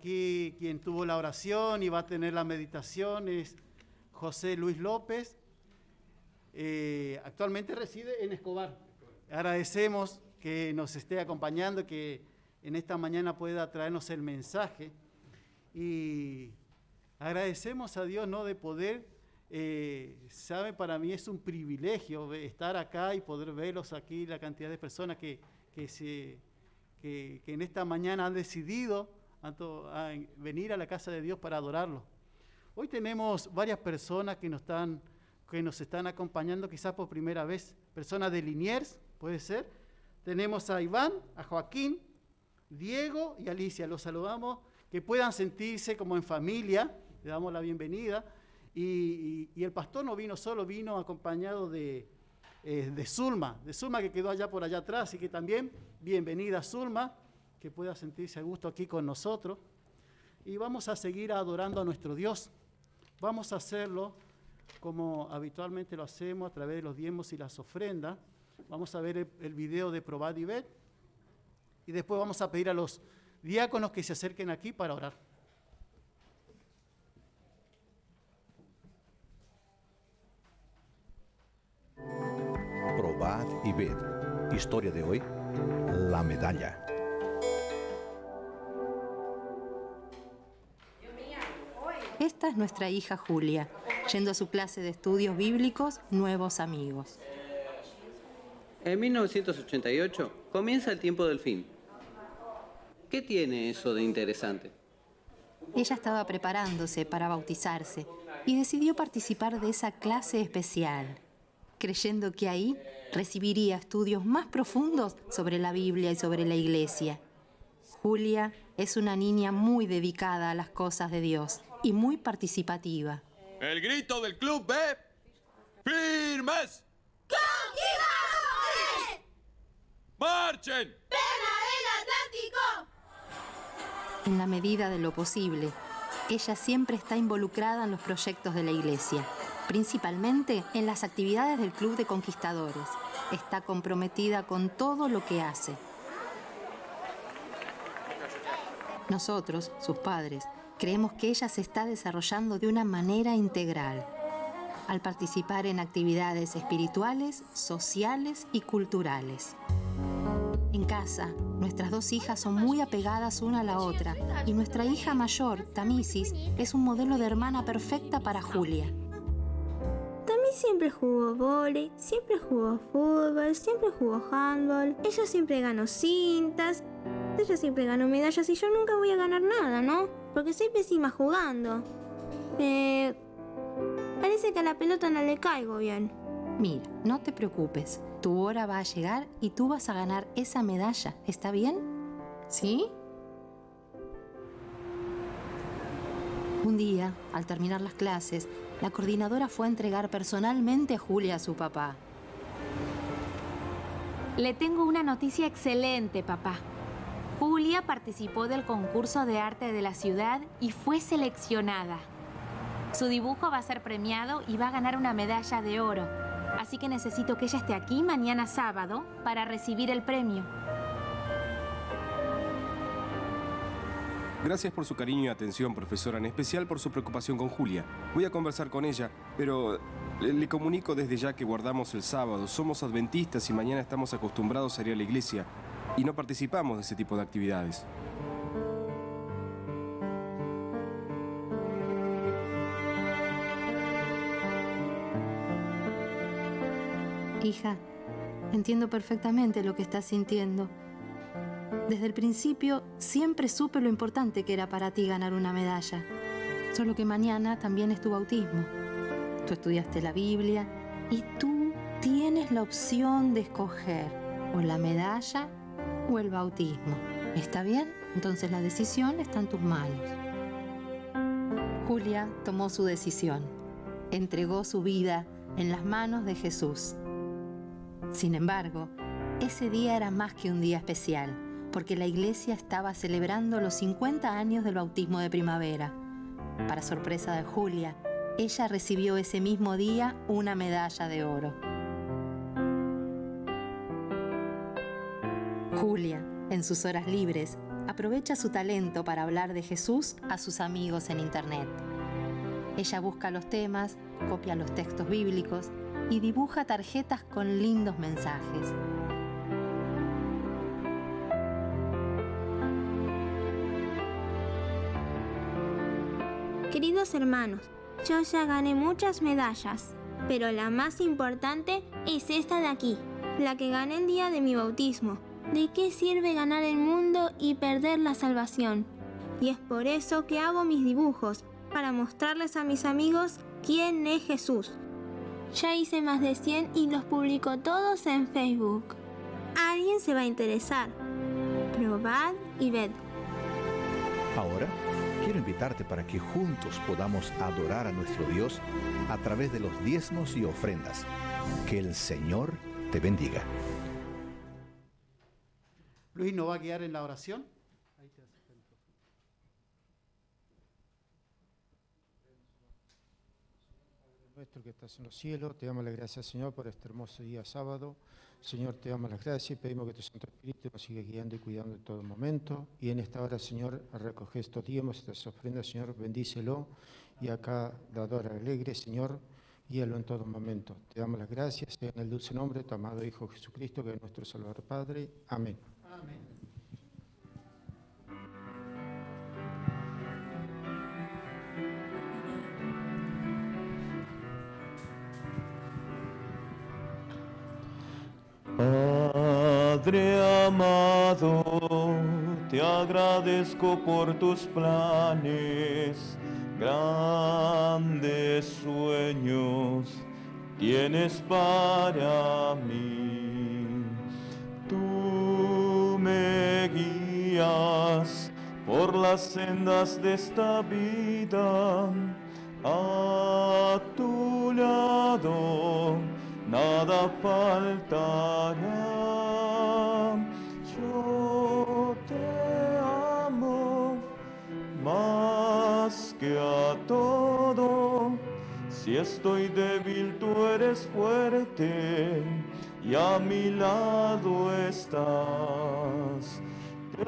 Aquí quien tuvo la oración y va a tener la meditación es José Luis López. Actualmente reside en Escobar. Agradecemos que nos esté acompañando, que en esta mañana pueda traernos el mensaje. Y agradecemos a Dios, ¿no?, de poder, sabe, para mí es un privilegio estar acá y poder verlos aquí, la cantidad de personas que en esta mañana han decidido a venir a la casa de Dios para adorarlo. Hoy tenemos varias personas que nos están acompañando quizás por primera vez, personas de Liniers, puede ser. Tenemos a Iván, a Joaquín, Diego y Alicia. Los saludamos, que puedan sentirse como en familia, le damos la bienvenida. Y el pastor no vino solo, vino acompañado de Zulma, que quedó allá por allá atrás, y que también, bienvenida Zulma, que pueda sentirse a gusto aquí con nosotros. Y vamos a seguir adorando a nuestro Dios. Vamos a hacerlo como habitualmente lo hacemos, a través de los diezmos y las ofrendas. Vamos a ver el video de Probad y Ved, y después vamos a pedir a los diáconos que se acerquen aquí para orar. Probad y Ved. Historia de hoy, la medalla. Esta es nuestra hija Julia, yendo a su clase de estudios bíblicos, Nuevos Amigos. En 1988 comienza el tiempo del fin. ¿Qué tiene eso de interesante? Ella estaba preparándose para bautizarse y decidió participar de esa clase especial, creyendo que ahí recibiría estudios más profundos sobre la Biblia y sobre la Iglesia. Julia es una niña muy dedicada a las cosas de Dios y muy participativa. El grito del club B. ¡Firmes! ¡Conquistadores! ¡Marchen! ¡Pena del Atlántico! En la medida de lo posible, ella siempre está involucrada en los proyectos de la Iglesia, principalmente en las actividades del Club de Conquistadores. Está comprometida con todo lo que hace. Nosotros, sus padres, creemos que ella se está desarrollando de una manera integral, al participar en actividades espirituales, sociales y culturales. En casa, nuestras dos hijas son muy apegadas una a la otra, y nuestra hija mayor, Tamisis, es un modelo de hermana perfecta para Julia. Tamis siempre jugó vóley, siempre jugó fútbol, siempre jugó handball. Ella siempre ganó cintas, ella siempre ganó medallas, y yo nunca voy a ganar nada, ¿no? Porque soy pésima jugando. Parece que a la pelota no le caigo bien. Mira, no te preocupes. Tu hora va a llegar y tú vas a ganar esa medalla. ¿Está bien? ¿Sí? Un día, al terminar las clases, la coordinadora fue a entregar personalmente a Julia a su papá. Le tengo una noticia excelente, papá. Julia participó del concurso de arte de la ciudad y fue seleccionada. Su dibujo va a ser premiado y va a ganar una medalla de oro. Así que necesito que ella esté aquí mañana sábado para recibir el premio. Gracias por su cariño y atención, profesora, en especial por su preocupación con Julia. Voy a conversar con ella, pero le comunico desde ya que guardamos el sábado. Somos adventistas y mañana estamos acostumbrados a ir a la iglesia y no participamos de ese tipo de actividades. Hija, entiendo perfectamente lo que estás sintiendo. Desde el principio siempre supe lo importante que era para ti ganar una medalla. Solo que mañana también es tu bautismo. Tú estudiaste la Biblia y tú tienes la opción de escoger o la medalla o el bautismo. ¿Está bien? Entonces la decisión está en tus manos. Julia tomó su decisión. Entregó su vida en las manos de Jesús. Sin embargo, ese día era más que un día especial, porque la iglesia estaba celebrando los 50 años del bautismo de primavera. Para sorpresa de Julia, ella recibió ese mismo día una medalla de oro. Julia, en sus horas libres, aprovecha su talento para hablar de Jesús a sus amigos en Internet. Ella busca los temas, copia los textos bíblicos y dibuja tarjetas con lindos mensajes. Queridos hermanos, yo ya gané muchas medallas, pero la más importante es esta de aquí, la que gané el día de mi bautismo. ¿De qué sirve ganar el mundo y perder la salvación? Y es por eso que hago mis dibujos, para mostrarles a mis amigos quién es Jesús. Ya hice más de 100 y los publico todos en Facebook. Alguien se va a interesar. Probad y ved. Ahora, quiero invitarte para que juntos podamos adorar a nuestro Dios a través de los diezmos y ofrendas. Que el Señor te bendiga. Luis nos va a guiar en la oración. Ahí te acerca el micrófono. Nuestro que estás en los cielos, te damos las gracias, Señor, por este hermoso día sábado. Señor, te damos las gracias y pedimos que tu Santo Espíritu nos siga guiando y cuidando en todo momento. Y en esta hora, Señor, recoge estos diezmos, estas ofrendas, Señor, bendícelo. Y a cada dador alegre, Señor, guíalo en todo momento. Te damos las gracias en el dulce nombre de tu amado Hijo Jesucristo, que es nuestro Salvador Padre. Amén. Amén. Padre amado, te agradezco por tus planes, grandes sueños tienes para mí. Tú me guías por las sendas de esta vida, a tu lado nada faltará. Yo te amo más que a todo. Si estoy débil, tú eres fuerte y a mi lado estás. Te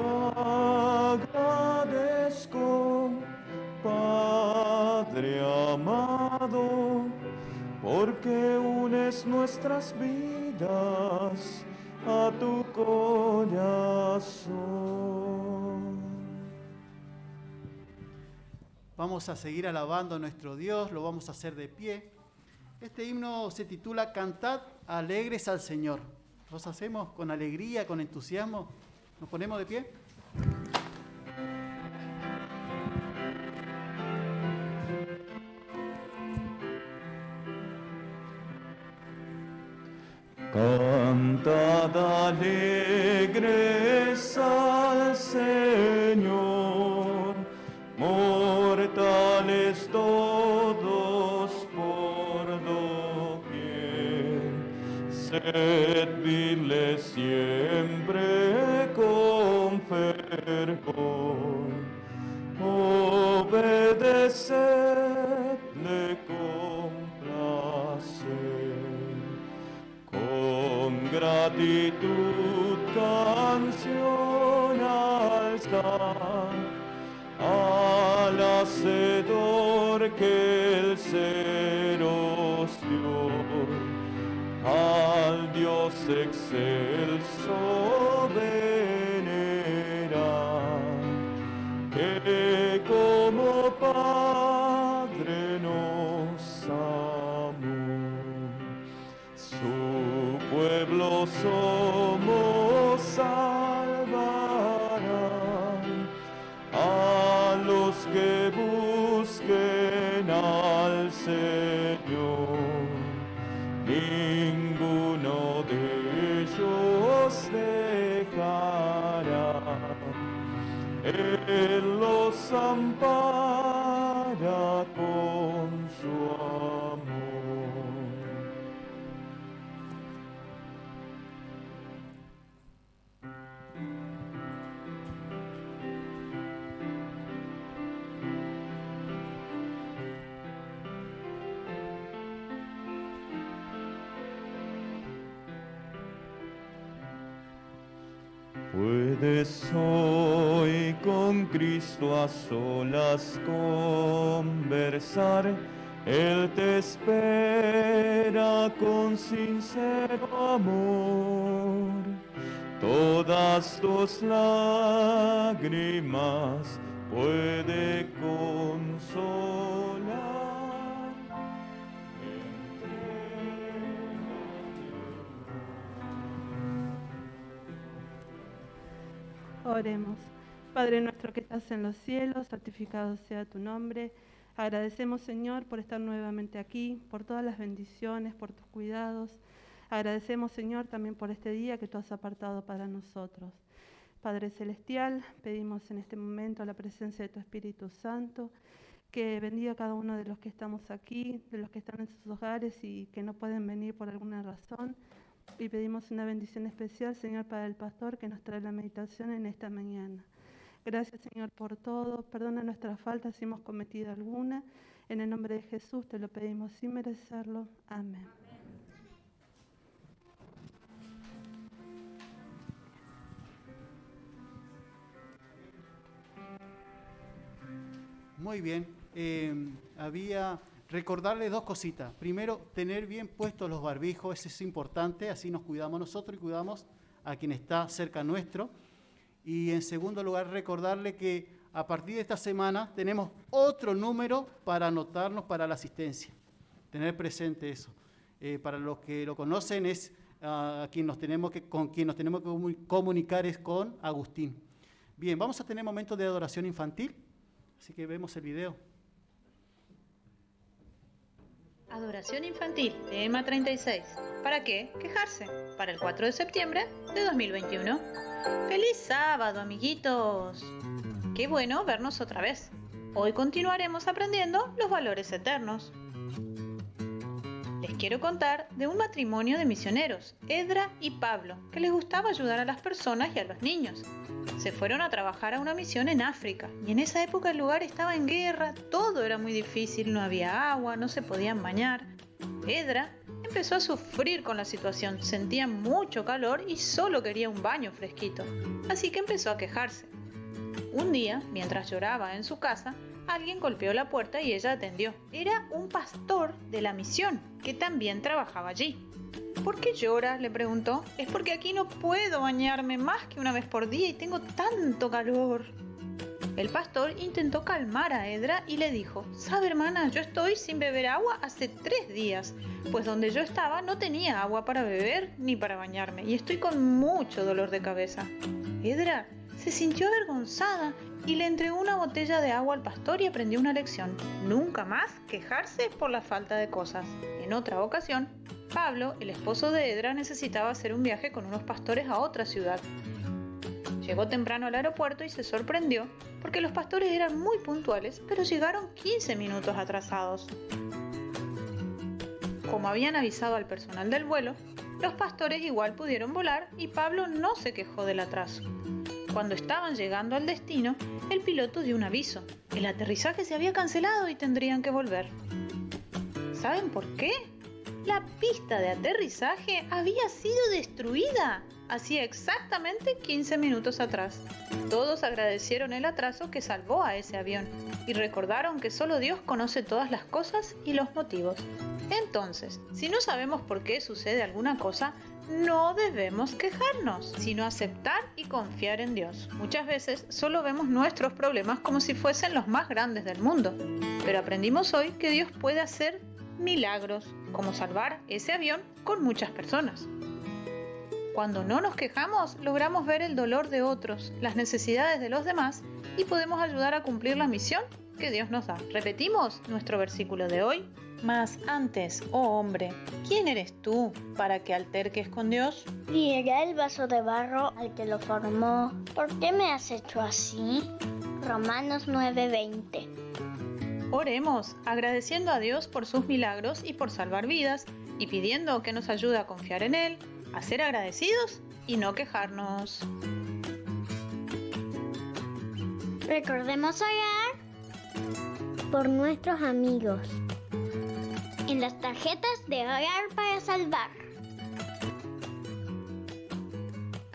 agradezco, Padre amado, porque unes nuestras vidas a tu corazón. Vamos a seguir alabando a nuestro Dios, lo vamos a hacer de pie. Este himno se titula Cantad alegres al Señor. Los hacemos con alegría, con entusiasmo. ¿Nos ponemos de pie? Cantad alegres al Señor, mortales todos por doquier, servidle siempre con fervor, obedecedle con placer. Con gratitud canción alzar al Hacedor que el ser os dio, al Dios excelso venerar, que como Padre nos amó. Su pueblo somos, salvarán a los que busquen al Señor. Ninguno de ellos dejará, Él los ampara con su amor. Puedes hoy con Cristo a solas conversar. Él te espera con sincero amor. Todas tus lágrimas puede consolar. Oremos. Padre nuestro que estás en los cielos, santificado sea tu nombre. Agradecemos, Señor, por estar nuevamente aquí, por todas las bendiciones, por tus cuidados. Agradecemos, Señor, también por este día que tú has apartado para nosotros. Padre Celestial, pedimos en este momento la presencia de tu Espíritu Santo, que bendiga a cada uno de los que estamos aquí, de los que están en sus hogares y que no pueden venir por alguna razón. Y pedimos una bendición especial, Señor, para el pastor que nos trae la meditación en esta mañana. Gracias, Señor, por todo. Perdona nuestras faltas si hemos cometido alguna. En el nombre de Jesús te lo pedimos sin merecerlo. Amén. Muy bien. Recordarle dos cositas. Primero, tener bien puestos los barbijos, eso es importante, así nos cuidamos nosotros y cuidamos a quien está cerca nuestro. Y en segundo lugar, recordarle que a partir de esta semana tenemos otro número para anotarnos para la asistencia. Tener presente eso. Para los que lo conocen, es con quien nos tenemos que comunicar es con Agustín. Bien, vamos a tener momentos de adoración infantil, así que vemos el video. Adoración infantil, tema 36. ¿Para qué quejarse? Para el 4 de septiembre de 2021. ¡Feliz sábado, amiguitos! ¡Qué bueno vernos otra vez! Hoy continuaremos aprendiendo los valores eternos. Les quiero contar de un matrimonio de misioneros, Edra y Pablo, que les gustaba ayudar a las personas y a los niños. Se fueron a trabajar a una misión en África y en esa época el lugar estaba en guerra, todo era muy difícil, no había agua, no se podían bañar. Edra empezó a sufrir con la situación, sentía mucho calor y solo quería un baño fresquito, así que empezó a quejarse. Un día, mientras lloraba en su casa, alguien golpeó la puerta y ella atendió. Era un pastor de la misión, que también trabajaba allí. ¿Por qué lloras?, le preguntó. Es porque aquí no puedo bañarme más que una vez por día y tengo tanto calor. El pastor intentó calmar a Edra y le dijo: «Sabe, hermana, yo estoy sin beber agua hace 3 días, pues donde yo estaba no tenía agua para beber ni para bañarme y estoy con mucho dolor de cabeza». Edra se sintió avergonzada y le entregó una botella de agua al pastor y aprendió una lección: nunca más quejarse por la falta de cosas. En otra ocasión, Pablo, el esposo de Edra, necesitaba hacer un viaje con unos pastores a otra ciudad. Llegó temprano al aeropuerto y se sorprendió porque los pastores eran muy puntuales, pero llegaron 15 minutos atrasados. Como habían avisado al personal del vuelo, los pastores igual pudieron volar y Pablo no se quejó del atraso. Cuando estaban llegando al destino, el piloto dio un aviso. El aterrizaje se había cancelado y tendrían que volver. ¿Saben por qué? La pista de aterrizaje había sido destruida hacía exactamente 15 minutos atrás. Todos agradecieron el atraso que salvó a ese avión y recordaron que solo Dios conoce todas las cosas y los motivos. Entonces, si no sabemos por qué sucede alguna cosa, no debemos quejarnos, sino aceptar y confiar en Dios. Muchas veces solo vemos nuestros problemas como si fuesen los más grandes del mundo, pero aprendimos hoy que Dios puede hacer milagros, como salvar ese avión con muchas personas. Cuando no nos quejamos, logramos ver el dolor de otros, las necesidades de los demás y podemos ayudar a cumplir la misión que Dios nos da. Repetimos nuestro versículo de hoy. Mas antes, oh hombre, ¿quién eres tú para que alterques con Dios? Llegué el vaso de barro al que lo formó. ¿Por qué me has hecho así? Romanos 9:20. Oremos, agradeciendo a Dios por sus milagros y por salvar vidas, y pidiendo que nos ayude a confiar en Él, a ser agradecidos y no quejarnos. Recordemos orar por nuestros amigos en las tarjetas de Orar para Salvar.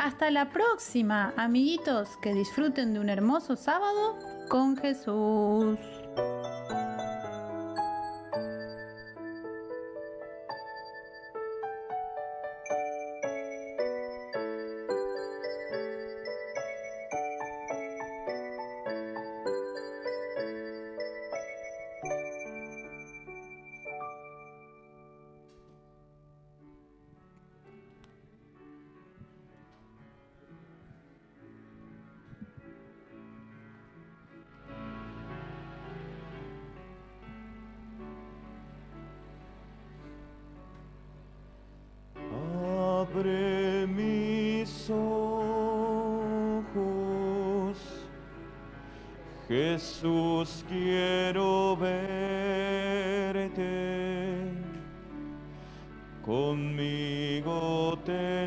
Hasta la próxima, amiguitos, que disfruten de un hermoso sábado con Jesús. Abre mis ojos, Jesús, quiero verte, conmigo tenerte,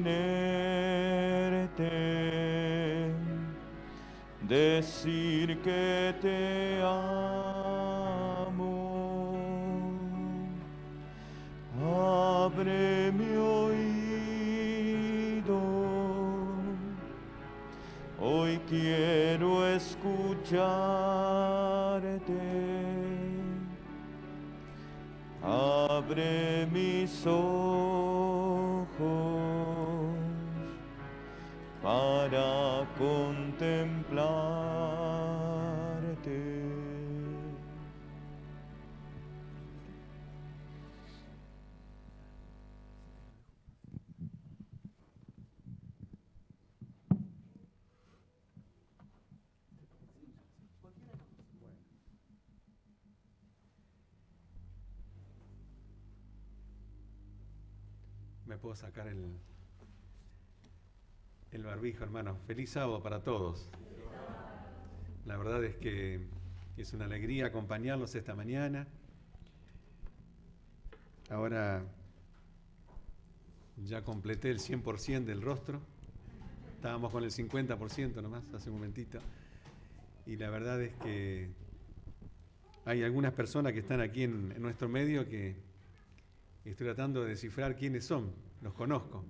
decir que te amo. Abre mi oído, hoy quiero escucharte. Abre mis ojos para contemplarte. Me puedo sacar el barbijo, hermano. Feliz sábado para todos. La verdad es que es una alegría acompañarlos esta mañana. Ahora ya completé el 100% del rostro. Estábamos con el 50% nomás hace un momentito. Y la verdad es que hay algunas personas que están aquí en nuestro medio que estoy tratando de descifrar quiénes son, los conozco.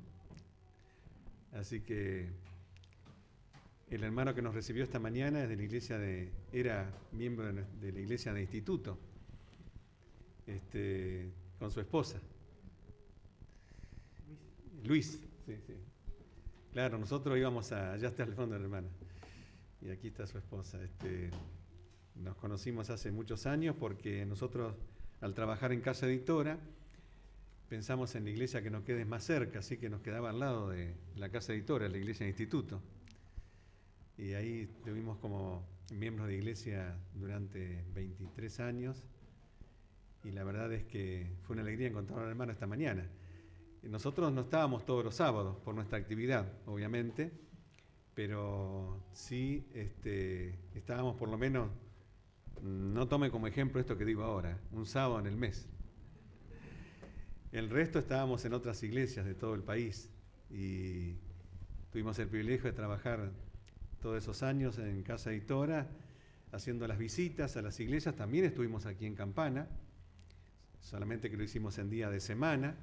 Así que el hermano que nos recibió esta mañana es de la iglesia era miembro de la iglesia de instituto, con su esposa. Luis, sí. Claro, nosotros íbamos allá está al fondo el hermano, y aquí está su esposa. Nos conocimos hace muchos años porque nosotros, al trabajar en Casa Editora, pensamos en la iglesia que nos quede más cerca, así que nos quedaba al lado de la Casa Editora, la iglesia de instituto. Y ahí estuvimos como miembros de iglesia durante 23 años. Y la verdad es que fue una alegría encontrar a un hermano esta mañana. Nosotros no estábamos todos los sábados por nuestra actividad, obviamente, pero sí estábamos por lo menos, no tome como ejemplo esto que digo ahora, un sábado en el mes. El resto estábamos en otras iglesias de todo el país y tuvimos el privilegio de trabajar todos esos años en Casa Editora, haciendo las visitas a las iglesias. También estuvimos aquí en Campana, solamente que lo hicimos en día de semana.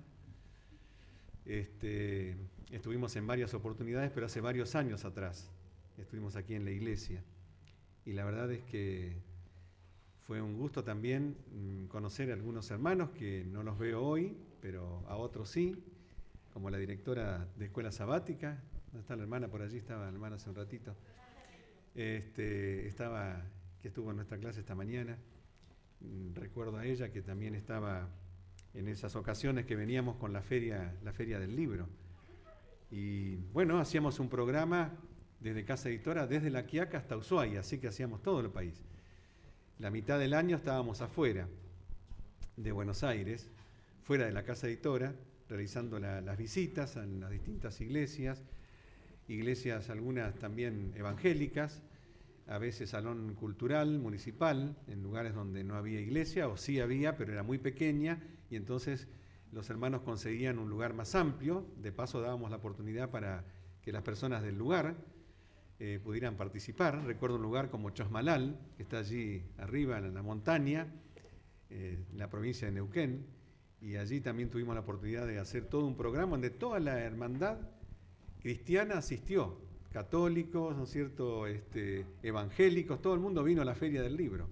Estuvimos en varias oportunidades, pero hace varios años atrás estuvimos aquí en la iglesia. Y la verdad es que fue un gusto también conocer a algunos hermanos que no los veo hoy, pero a otros sí, como la directora de Escuela Sabática. ¿Dónde está la hermana? Por allí estaba la hermana hace un ratito. Que estuvo en nuestra clase esta mañana. Recuerdo a ella que también estaba en esas ocasiones que veníamos con la feria del libro. Y bueno, hacíamos un programa desde Casa Editora, desde La Quiaca hasta Ushuaia, así que hacíamos todo el país. La mitad del año estábamos afuera de Buenos Aires, fuera de la Casa Editora, realizando las visitas en las distintas iglesias algunas también evangélicas, a veces salón cultural, municipal, en lugares donde no había iglesia, o sí había, pero era muy pequeña, y entonces los hermanos conseguían un lugar más amplio. De paso dábamos la oportunidad para que las personas del lugar pudieran participar. Recuerdo un lugar como Chosmalal, que está allí arriba en la montaña, en la provincia de Neuquén, y allí también tuvimos la oportunidad de hacer todo un programa donde toda la hermandad cristiana asistió, católicos, ¿no es cierto?, evangélicos, todo el mundo vino a la Feria del Libro.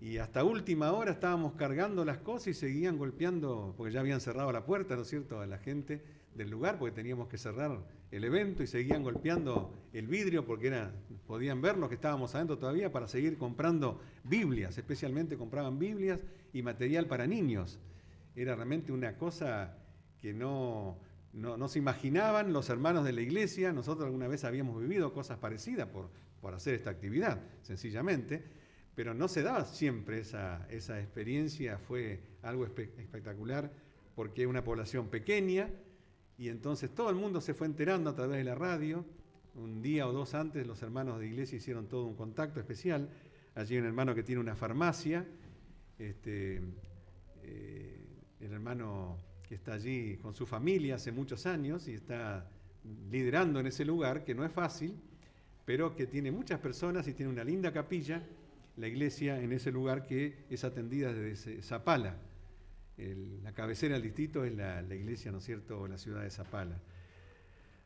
Y hasta última hora estábamos cargando las cosas y seguían golpeando, porque ya habían cerrado la puerta, ¿no es cierto?, a la gente del lugar, porque teníamos que cerrar el evento, y seguían golpeando el vidrio porque podían ver los que estábamos adentro todavía, para seguir comprando Biblias, especialmente compraban Biblias y material para niños. Era realmente una cosa que no se imaginaban los hermanos de la iglesia. Nosotros alguna vez habíamos vivido cosas parecidas por hacer esta actividad, sencillamente, pero no se daba siempre esa experiencia. Fue algo espectacular, porque es una población pequeña, y entonces todo el mundo se fue enterando a través de la radio. Un día o dos antes los hermanos de iglesia hicieron todo un contacto especial. Allí hay un hermano que tiene una farmacia, el hermano que está allí con su familia hace muchos años y está liderando en ese lugar, que no es fácil, pero que tiene muchas personas y tiene una linda capilla, la iglesia en ese lugar, que es atendida desde Zapala. La cabecera del distrito es la iglesia, ¿no es cierto?, la ciudad de Zapala.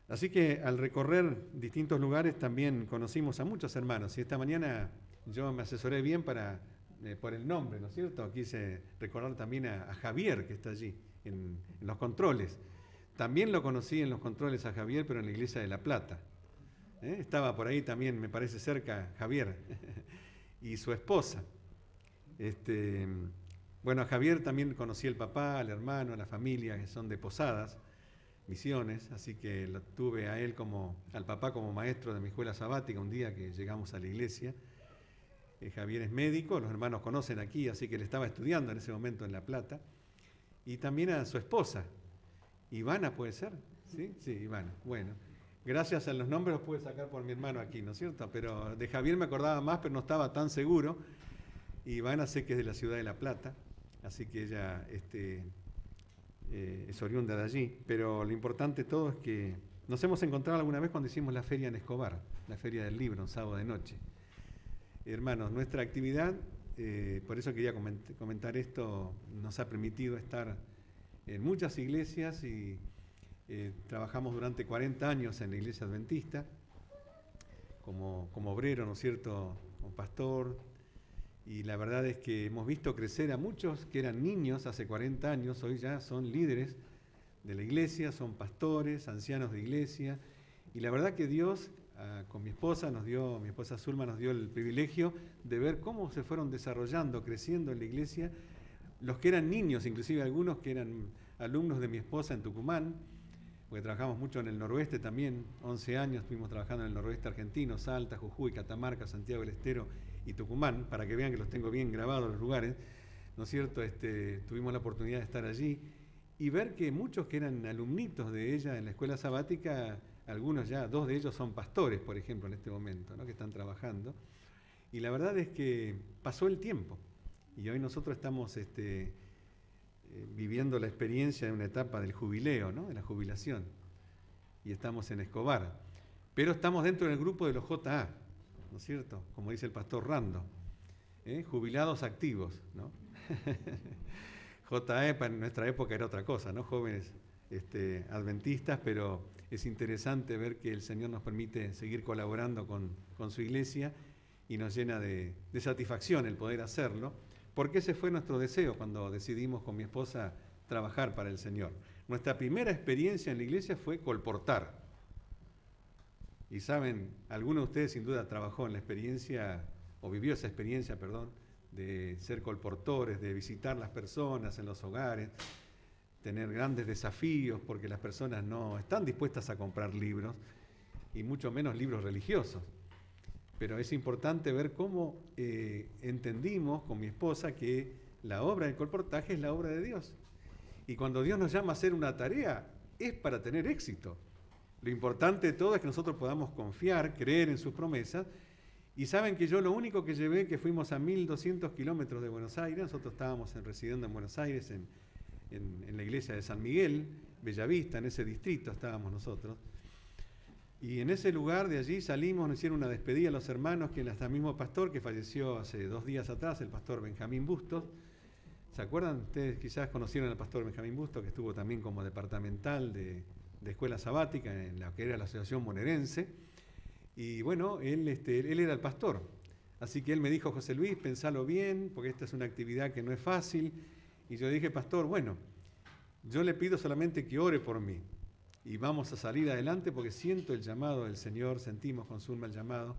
Así que al recorrer distintos lugares también conocimos a muchos hermanos, y esta mañana yo me asesoré bien por el nombre, ¿no es cierto? Quise recordar también a Javier, que está allí en los controles. También lo conocí en los controles a Javier, pero en la iglesia de La Plata. Estaba por ahí también, me parece, cerca Javier y su esposa. Bueno, a Javier también conocí al papá, al hermano, a la familia, que son de Posadas, Misiones, así que lo tuve a él al papá como maestro de mi escuela sabática un día que llegamos a la iglesia. Javier es médico, los hermanos conocen aquí, así que él estaba estudiando en ese momento en La Plata. Y también a su esposa, Ivana, ¿puede ser? Sí, Ivana. Bueno, gracias a los nombres los pude sacar por mi hermano aquí, ¿no es cierto? Pero de Javier me acordaba más, pero no estaba tan seguro. Ivana sé que es de la ciudad de La Plata, así que ella es oriunda de allí. Pero lo importante de todo es que nos hemos encontrado alguna vez cuando hicimos la feria en Escobar, la feria del libro, un sábado de noche. Hermanos, nuestra actividad, por eso quería comentar esto, nos ha permitido estar en muchas iglesias y trabajamos durante 40 años en la iglesia adventista, como obrero, ¿no es cierto?, como pastor, y la verdad es que hemos visto crecer a muchos que eran niños hace 40 años, hoy ya son líderes de la iglesia, son pastores, ancianos de iglesia, y la verdad que Dios, con mi esposa Zulma nos dio el privilegio de ver cómo se fueron desarrollando, creciendo en la iglesia, los que eran niños, inclusive algunos que eran alumnos de mi esposa en Tucumán, porque trabajamos mucho en el noroeste también, 11 años estuvimos trabajando en el noroeste argentino, Salta, Jujuy, Catamarca, Santiago del Estero y Tucumán, para que vean que los tengo bien grabados los lugares, ¿no es cierto? Tuvimos la oportunidad de estar allí y ver que muchos que eran alumnitos de ella en la escuela sabática, algunos ya, 2 de ellos son pastores, por ejemplo, en este momento, ¿no?, que están trabajando. Y la verdad es que pasó el tiempo y hoy nosotros estamos viviendo la experiencia de una etapa del jubileo, ¿no?, de la jubilación. Y estamos en Escobar. Pero estamos dentro del grupo de los JA, ¿no es cierto? Como dice el pastor Rando, jubilados activos, ¿no? JA en nuestra época era otra cosa, ¿no? Jóvenes adventistas, pero es interesante ver que el Señor nos permite seguir colaborando con su iglesia y nos llena de satisfacción el poder hacerlo, porque ese fue nuestro deseo cuando decidimos con mi esposa trabajar para el Señor. Nuestra primera experiencia en la iglesia fue colportar. Y saben, alguno de ustedes sin duda trabajó en la experiencia, o vivió esa experiencia, perdón, de ser colportores, de visitar las personas en los hogares, tener grandes desafíos porque las personas no están dispuestas a comprar libros, y mucho menos libros religiosos. Pero es importante ver cómo entendimos con mi esposa que la obra del colportaje es la obra de Dios. Y cuando Dios nos llama a hacer una tarea, es para tener éxito. Lo importante de todo es que nosotros podamos confiar, creer en sus promesas. Y saben que yo lo único que llevé, que fuimos a 1.200 kilómetros de Buenos Aires, nosotros estábamos residiendo en Buenos Aires, en la iglesia de San Miguel, Bellavista, en ese distrito estábamos nosotros. Y en ese lugar de allí salimos, nos hicieron una despedida a los hermanos, que hasta el mismo pastor que falleció hace 2 días atrás, el pastor Benjamín Bustos. ¿Se acuerdan? Ustedes quizás conocieron al pastor Benjamín Bustos, que estuvo también como departamental de de escuela sabática en la que era la Asociación Bonaerense. Y bueno, él era el pastor. Así que él me dijo, José Luis, pensalo bien, porque esta es una actividad que no es fácil. Y yo dije, pastor, bueno, yo le pido solamente que ore por mí. Y vamos a salir adelante porque siento el llamado del Señor, sentimos con Zulma el llamado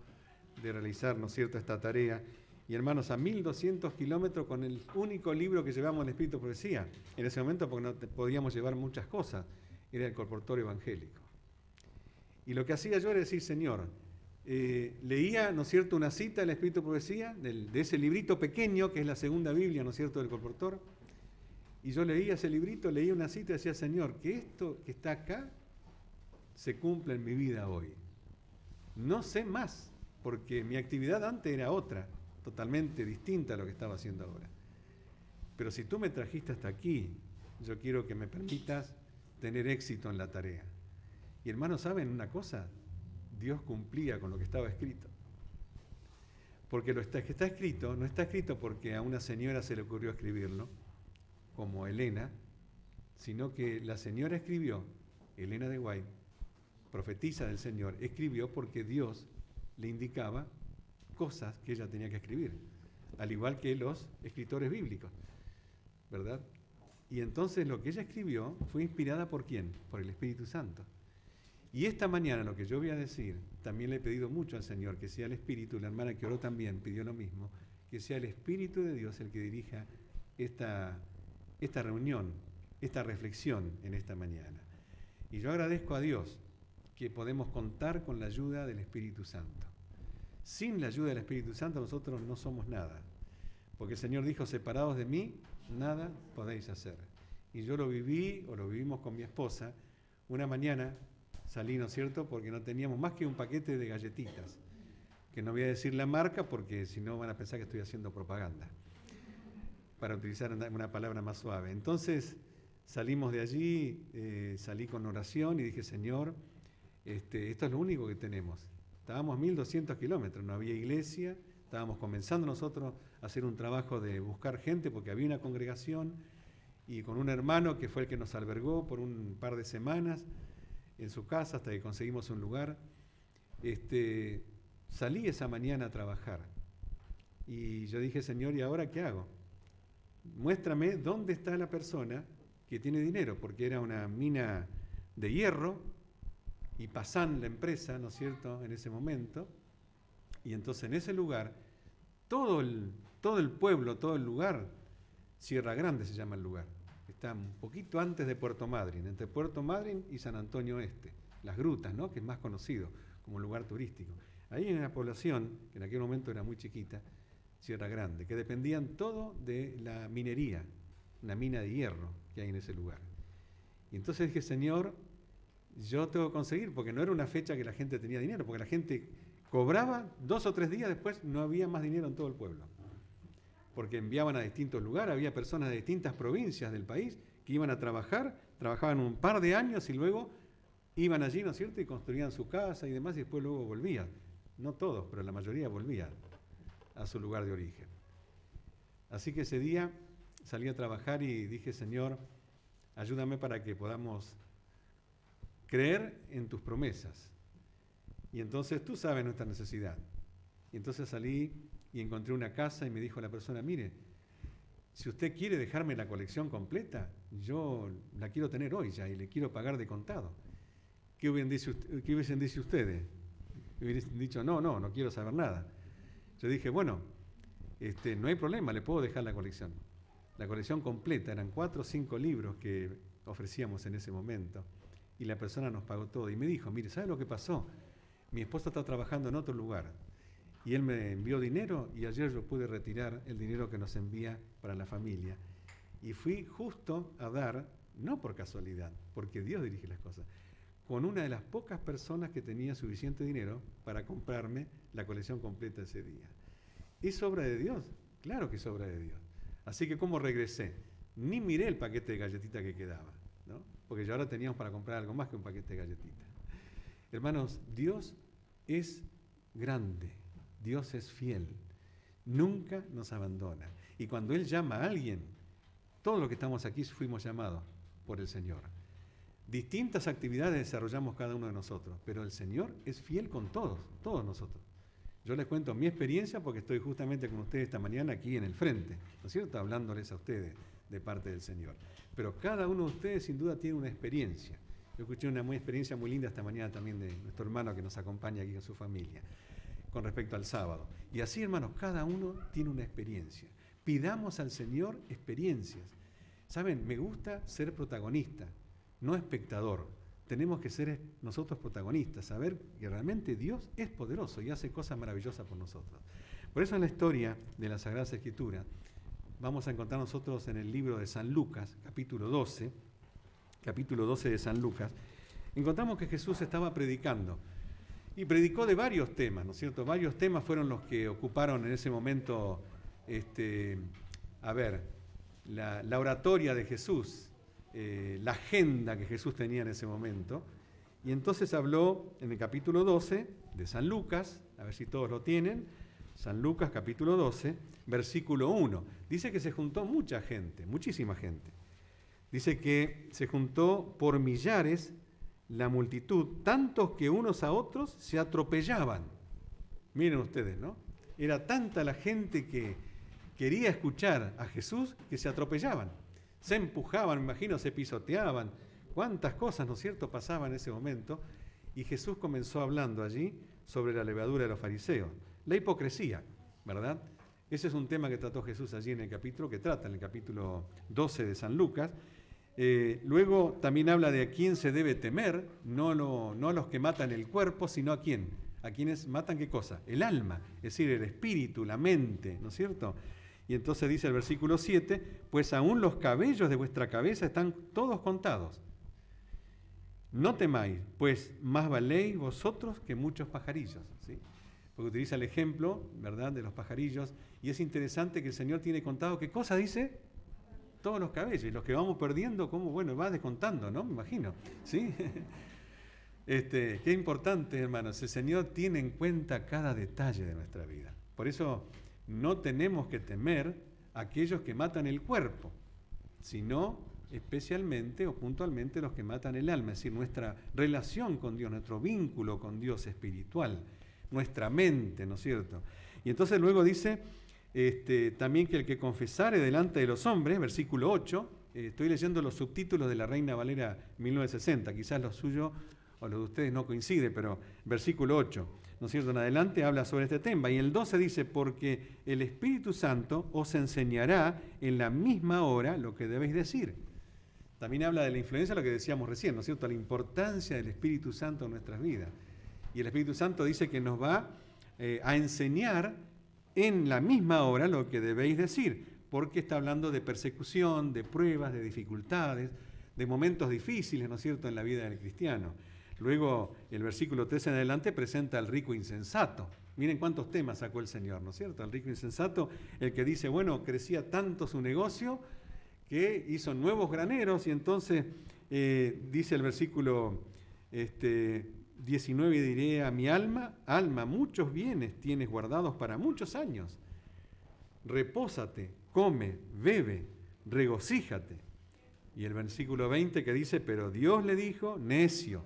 de realizar, ¿no es cierto?, esta tarea. Y hermanos, a 1200 kilómetros con el único libro que llevamos en Espíritu Profecía, en ese momento porque no podíamos llevar muchas cosas, era el colportorio evangélico. Y lo que hacía yo era decir, Señor, leía, ¿no es cierto?, una cita del Espíritu Profecía, de ese librito pequeño que es la segunda Biblia, ¿no es cierto?, del colportor. Y yo leía ese librito, leía una cita y decía, Señor, que esto que está acá se cumpla en mi vida hoy. No sé más, porque mi actividad antes era otra, totalmente distinta a lo que estaba haciendo ahora. Pero si tú me trajiste hasta aquí, yo quiero que me permitas tener éxito en la tarea. Y hermanos, ¿saben una cosa? Dios cumplía con lo que estaba escrito. Porque lo que está escrito, no está escrito porque a una señora se le ocurrió escribirlo, como Elena, sino que la señora escribió, Elena de White, profetisa del Señor, escribió porque Dios le indicaba cosas que ella tenía que escribir, al igual que los escritores bíblicos, ¿verdad? Y entonces lo que ella escribió fue inspirada ¿por quién? Por el Espíritu Santo. Y esta mañana lo que yo voy a decir, también le he pedido mucho al Señor, que sea el Espíritu, la hermana que oró también pidió lo mismo, que sea el Espíritu de Dios el que dirija esta reunión, esta reflexión en esta mañana. Y yo agradezco a Dios que podemos contar con la ayuda del Espíritu Santo. Sin la ayuda del Espíritu Santo nosotros no somos nada, porque el Señor dijo, separados de mí, nada podéis hacer. Y yo lo viví, o lo vivimos con mi esposa, una mañana salí, ¿no es cierto?, porque no teníamos más que un paquete de galletitas, que no voy a decir la marca porque si no van a pensar que estoy haciendo propaganda, para utilizar una palabra más suave. Entonces salimos de allí, salí con oración y dije, Señor, esto es lo único que tenemos. Estábamos 1200 kilómetros, no había iglesia, estábamos comenzando nosotros a hacer un trabajo de buscar gente porque había una congregación y con un hermano que fue el que nos albergó por un par de semanas en su casa hasta que conseguimos un lugar. Salí esa mañana a trabajar y yo dije, Señor, ¿y ahora qué hago? Muéstrame dónde está la persona que tiene dinero, porque era una mina de hierro y Pasan la empresa, ¿no es cierto?, en ese momento. Y entonces en ese lugar, todo el pueblo, todo el lugar, Sierra Grande se llama el lugar, está un poquito antes de Puerto Madryn, entre Puerto Madryn y San Antonio Este, las grutas, ¿no?, que es más conocido como lugar turístico. Ahí hay una población, que en aquel momento era muy chiquita, Sierra Grande, que dependían todo de la minería, una mina de hierro que hay en ese lugar. Y entonces dije, Señor, yo tengo que conseguir, porque no era una fecha que la gente tenía dinero, porque la gente cobraba 2 o 3 días después, no había más dinero en todo el pueblo. Porque enviaban a distintos lugares, había personas de distintas provincias del país que iban a trabajar, trabajaban un par de años y luego iban allí, ¿no es cierto?, y construían su casa y demás, y después luego volvían. No todos, pero la mayoría volvían a su lugar de origen. Así que ese día salí a trabajar y dije, Señor, ayúdame para que podamos creer en tus promesas. Y entonces tú sabes nuestra necesidad. Y entonces salí y encontré una casa y me dijo la persona, mire, si usted quiere dejarme la colección completa, yo la quiero tener hoy ya y le quiero pagar de contado. ¿Qué hubiesen dicho ustedes? Hubiesen dicho, no quiero saber nada. Yo dije, bueno, no hay problema, le puedo dejar la colección. La colección completa, eran 4 o 5 libros que ofrecíamos en ese momento. Y la persona nos pagó todo. Y me dijo, mire, ¿sabe lo que pasó? Mi esposo está trabajando en otro lugar. Y él me envió dinero y ayer yo pude retirar el dinero que nos envía para la familia. Y fui justo a dar, no por casualidad, porque Dios dirige las cosas, con una de las pocas personas que tenía suficiente dinero para comprarme la colección completa ese día. ¿Es obra de Dios? Claro que es obra de Dios. Así que ¿cómo regresé? Ni miré el paquete de galletitas que quedaba, ¿no? Porque ya ahora teníamos para comprar algo más que un paquete de galletitas. Hermanos, Dios es grande, Dios es fiel, nunca nos abandona. Y cuando Él llama a alguien, todos los que estamos aquí fuimos llamados por el Señor. Distintas actividades desarrollamos cada uno de nosotros, pero el Señor es fiel con todos nosotros. Yo les cuento mi experiencia porque estoy justamente con ustedes esta mañana aquí en el frente, ¿no es cierto?, hablándoles a ustedes de parte del Señor. Pero cada uno de ustedes sin duda tiene una experiencia. Yo escuché una experiencia muy linda esta mañana también de nuestro hermano que nos acompaña aquí con su familia, con respecto al sábado. Y así, hermanos, cada uno tiene una experiencia. Pidamos al Señor experiencias. ¿Saben? Me gusta ser protagonista, no espectador. Tenemos que ser nosotros protagonistas, saber que realmente Dios es poderoso y hace cosas maravillosas por nosotros. Por eso en la historia de la Sagrada Escritura vamos a encontrar nosotros en el libro de San Lucas, capítulo 12 de San Lucas, encontramos que Jesús estaba predicando y predicó de varios temas, ¿no es cierto? Varios temas fueron los que ocuparon en ese momento, la oratoria de Jesús, la agenda que Jesús tenía en ese momento. Y entonces habló en el capítulo 12 de San Lucas, a ver si todos lo tienen, San Lucas capítulo 12, versículo 1. Dice que se juntó mucha gente, muchísima gente. Dice que se juntó por millares la multitud, tantos que unos a otros se atropellaban. Miren ustedes, ¿no? Era tanta la gente que quería escuchar a Jesús que se atropellaban. Se empujaban, me imagino, se pisoteaban. Cuántas cosas, ¿no es cierto?, pasaban en ese momento. Y Jesús comenzó hablando allí sobre la levadura de los fariseos. La hipocresía, ¿verdad? Ese es un tema que trató Jesús allí en el capítulo, que trata en el capítulo 12 de San Lucas. Luego también habla de a quién se debe temer, no a los que matan el cuerpo, sino a quién. A quienes matan, ¿qué cosa? El alma, es decir, el espíritu, la mente, ¿no es cierto? Y entonces dice el versículo 7, pues aún los cabellos de vuestra cabeza están todos contados. No temáis, pues más valéis vosotros que muchos pajarillos, ¿sí? Porque utiliza el ejemplo, ¿verdad?, de los pajarillos, y es interesante que el Señor tiene contado, ¿qué cosa dice? Todos los cabellos, y los que vamos perdiendo, ¿cómo? Bueno, va descontando, ¿no? Me imagino, ¿sí? Qué importante, hermanos, el Señor tiene en cuenta cada detalle de nuestra vida. Por eso no tenemos que temer a aquellos que matan el cuerpo, sino especialmente o puntualmente los que matan el alma, es decir, nuestra relación con Dios, nuestro vínculo con Dios espiritual, nuestra mente, ¿no es cierto? Y entonces luego dice también que el que confesare delante de los hombres, versículo 8, estoy leyendo los subtítulos de la Reina Valera 1960, quizás lo suyo o lo de ustedes no coincide, pero versículo 8, ¿no es cierto?, en adelante habla sobre este tema. Y el 12 dice, porque el Espíritu Santo os enseñará en la misma hora lo que debéis decir. También habla de la influencia, lo que decíamos recién, ¿no es cierto?, la importancia del Espíritu Santo en nuestras vidas. Y el Espíritu Santo dice que nos va a enseñar en la misma hora lo que debéis decir, porque está hablando de persecución, de pruebas, de dificultades, de momentos difíciles, ¿no es cierto?, en la vida del cristiano. Luego, el versículo 13 en adelante presenta al rico insensato. Miren cuántos temas sacó el Señor, ¿no es cierto? El rico insensato, el que dice, bueno, crecía tanto su negocio que hizo nuevos graneros y entonces dice el versículo 19, diré a mi alma, muchos bienes tienes guardados para muchos años. Repósate, come, bebe, regocíjate. Y el versículo 20 que dice, pero Dios le dijo, necio,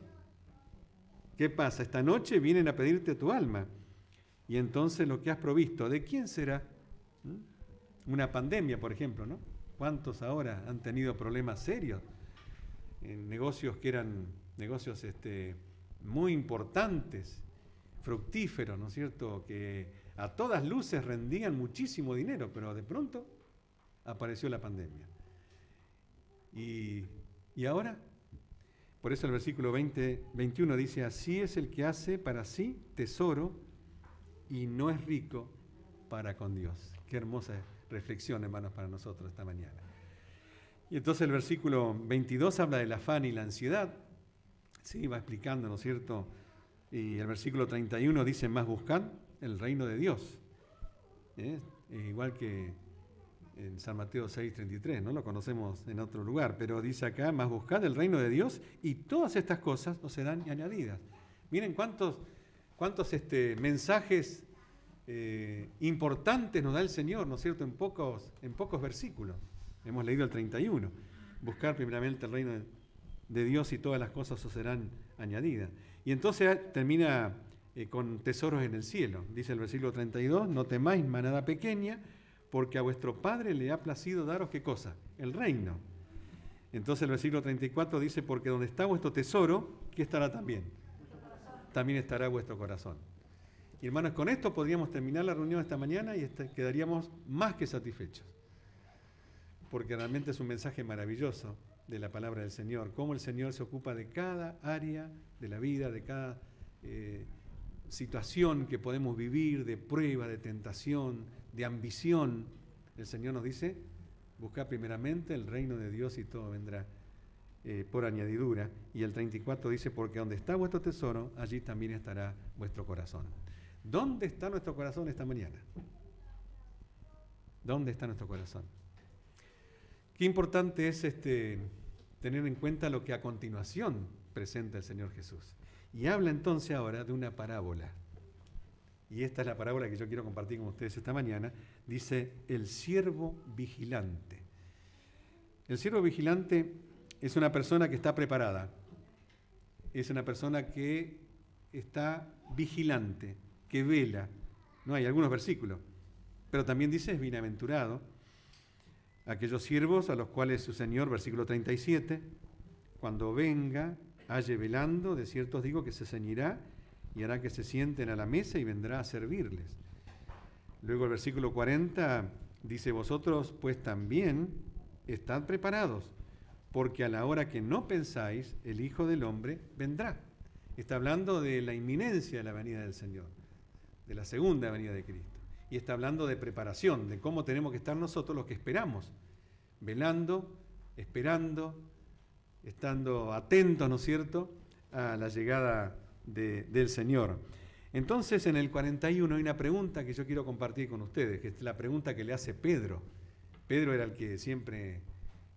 ¿qué pasa? Esta noche vienen a pedirte tu alma. Y entonces lo que has provisto, ¿de quién será? Una pandemia, por ejemplo, ¿no? ¿Cuántos ahora han tenido problemas serios en negocios que eran negocios muy importantes, fructíferos, ¿no es cierto?, que a todas luces rendían muchísimo dinero, pero de pronto apareció la pandemia. ¿Y ahora? Por eso el versículo 21 dice, así es el que hace para sí tesoro y no es rico para con Dios. Qué hermosa reflexión, hermanos, para nosotros esta mañana. Y entonces el versículo 22 habla del afán y la ansiedad. Sí, va explicando, ¿no es cierto? Y el versículo 31 dice, más buscad el reino de Dios. Igual que en San Mateo 6:33, ¿no? Lo conocemos en otro lugar, pero dice acá, más buscad el reino de Dios y todas estas cosas os serán añadidas. Miren cuántos mensajes importantes nos da el Señor, ¿no es cierto?, en pocos versículos. Hemos leído el 31. Buscar primeramente el reino de Dios y todas las cosas os serán añadidas. Y entonces termina con tesoros en el cielo. Dice el versículo 32, no temáis manada pequeña, porque a vuestro Padre le ha placido daros, ¿qué cosa? El reino. Entonces el versículo 34 dice, porque donde está vuestro tesoro, ¿qué estará también? También estará vuestro corazón. Y hermanos, con esto podríamos terminar la reunión esta mañana y quedaríamos más que satisfechos. Porque realmente es un mensaje maravilloso de la palabra del Señor, cómo el Señor se ocupa de cada área de la vida, de cada situación que podemos vivir, de prueba, de tentación, de ambición. El Señor nos dice, buscad primeramente el reino de Dios y todo vendrá por añadidura. Y el 34 dice, porque donde está vuestro tesoro, allí también estará vuestro corazón. ¿Dónde está nuestro corazón esta mañana? ¿Dónde está nuestro corazón? Qué importante es tener en cuenta lo que a continuación presenta el Señor Jesús. Y habla entonces ahora de una parábola. Y esta es la parábola que yo quiero compartir con ustedes esta mañana. Dice, el siervo vigilante. El siervo vigilante es una persona que está preparada. Es una persona que está vigilante, que vela. No hay algunos versículos. Pero también dice, es bienaventurado aquellos siervos a los cuales su Señor, versículo 37, cuando venga, halle velando, de cierto os digo que se ceñirá y hará que se sienten a la mesa y vendrá a servirles. Luego el versículo 40 dice, vosotros pues también estad preparados, porque a la hora que no pensáis, el Hijo del Hombre vendrá. Está hablando de la inminencia de la venida del Señor, de la segunda venida de Cristo. Y está hablando de preparación, de cómo tenemos que estar nosotros los que esperamos, velando, esperando, estando atentos, ¿no es cierto?, a la llegada del Señor. Entonces, en el 41 hay una pregunta que yo quiero compartir con ustedes, que es la pregunta que le hace Pedro. Pedro era el que siempre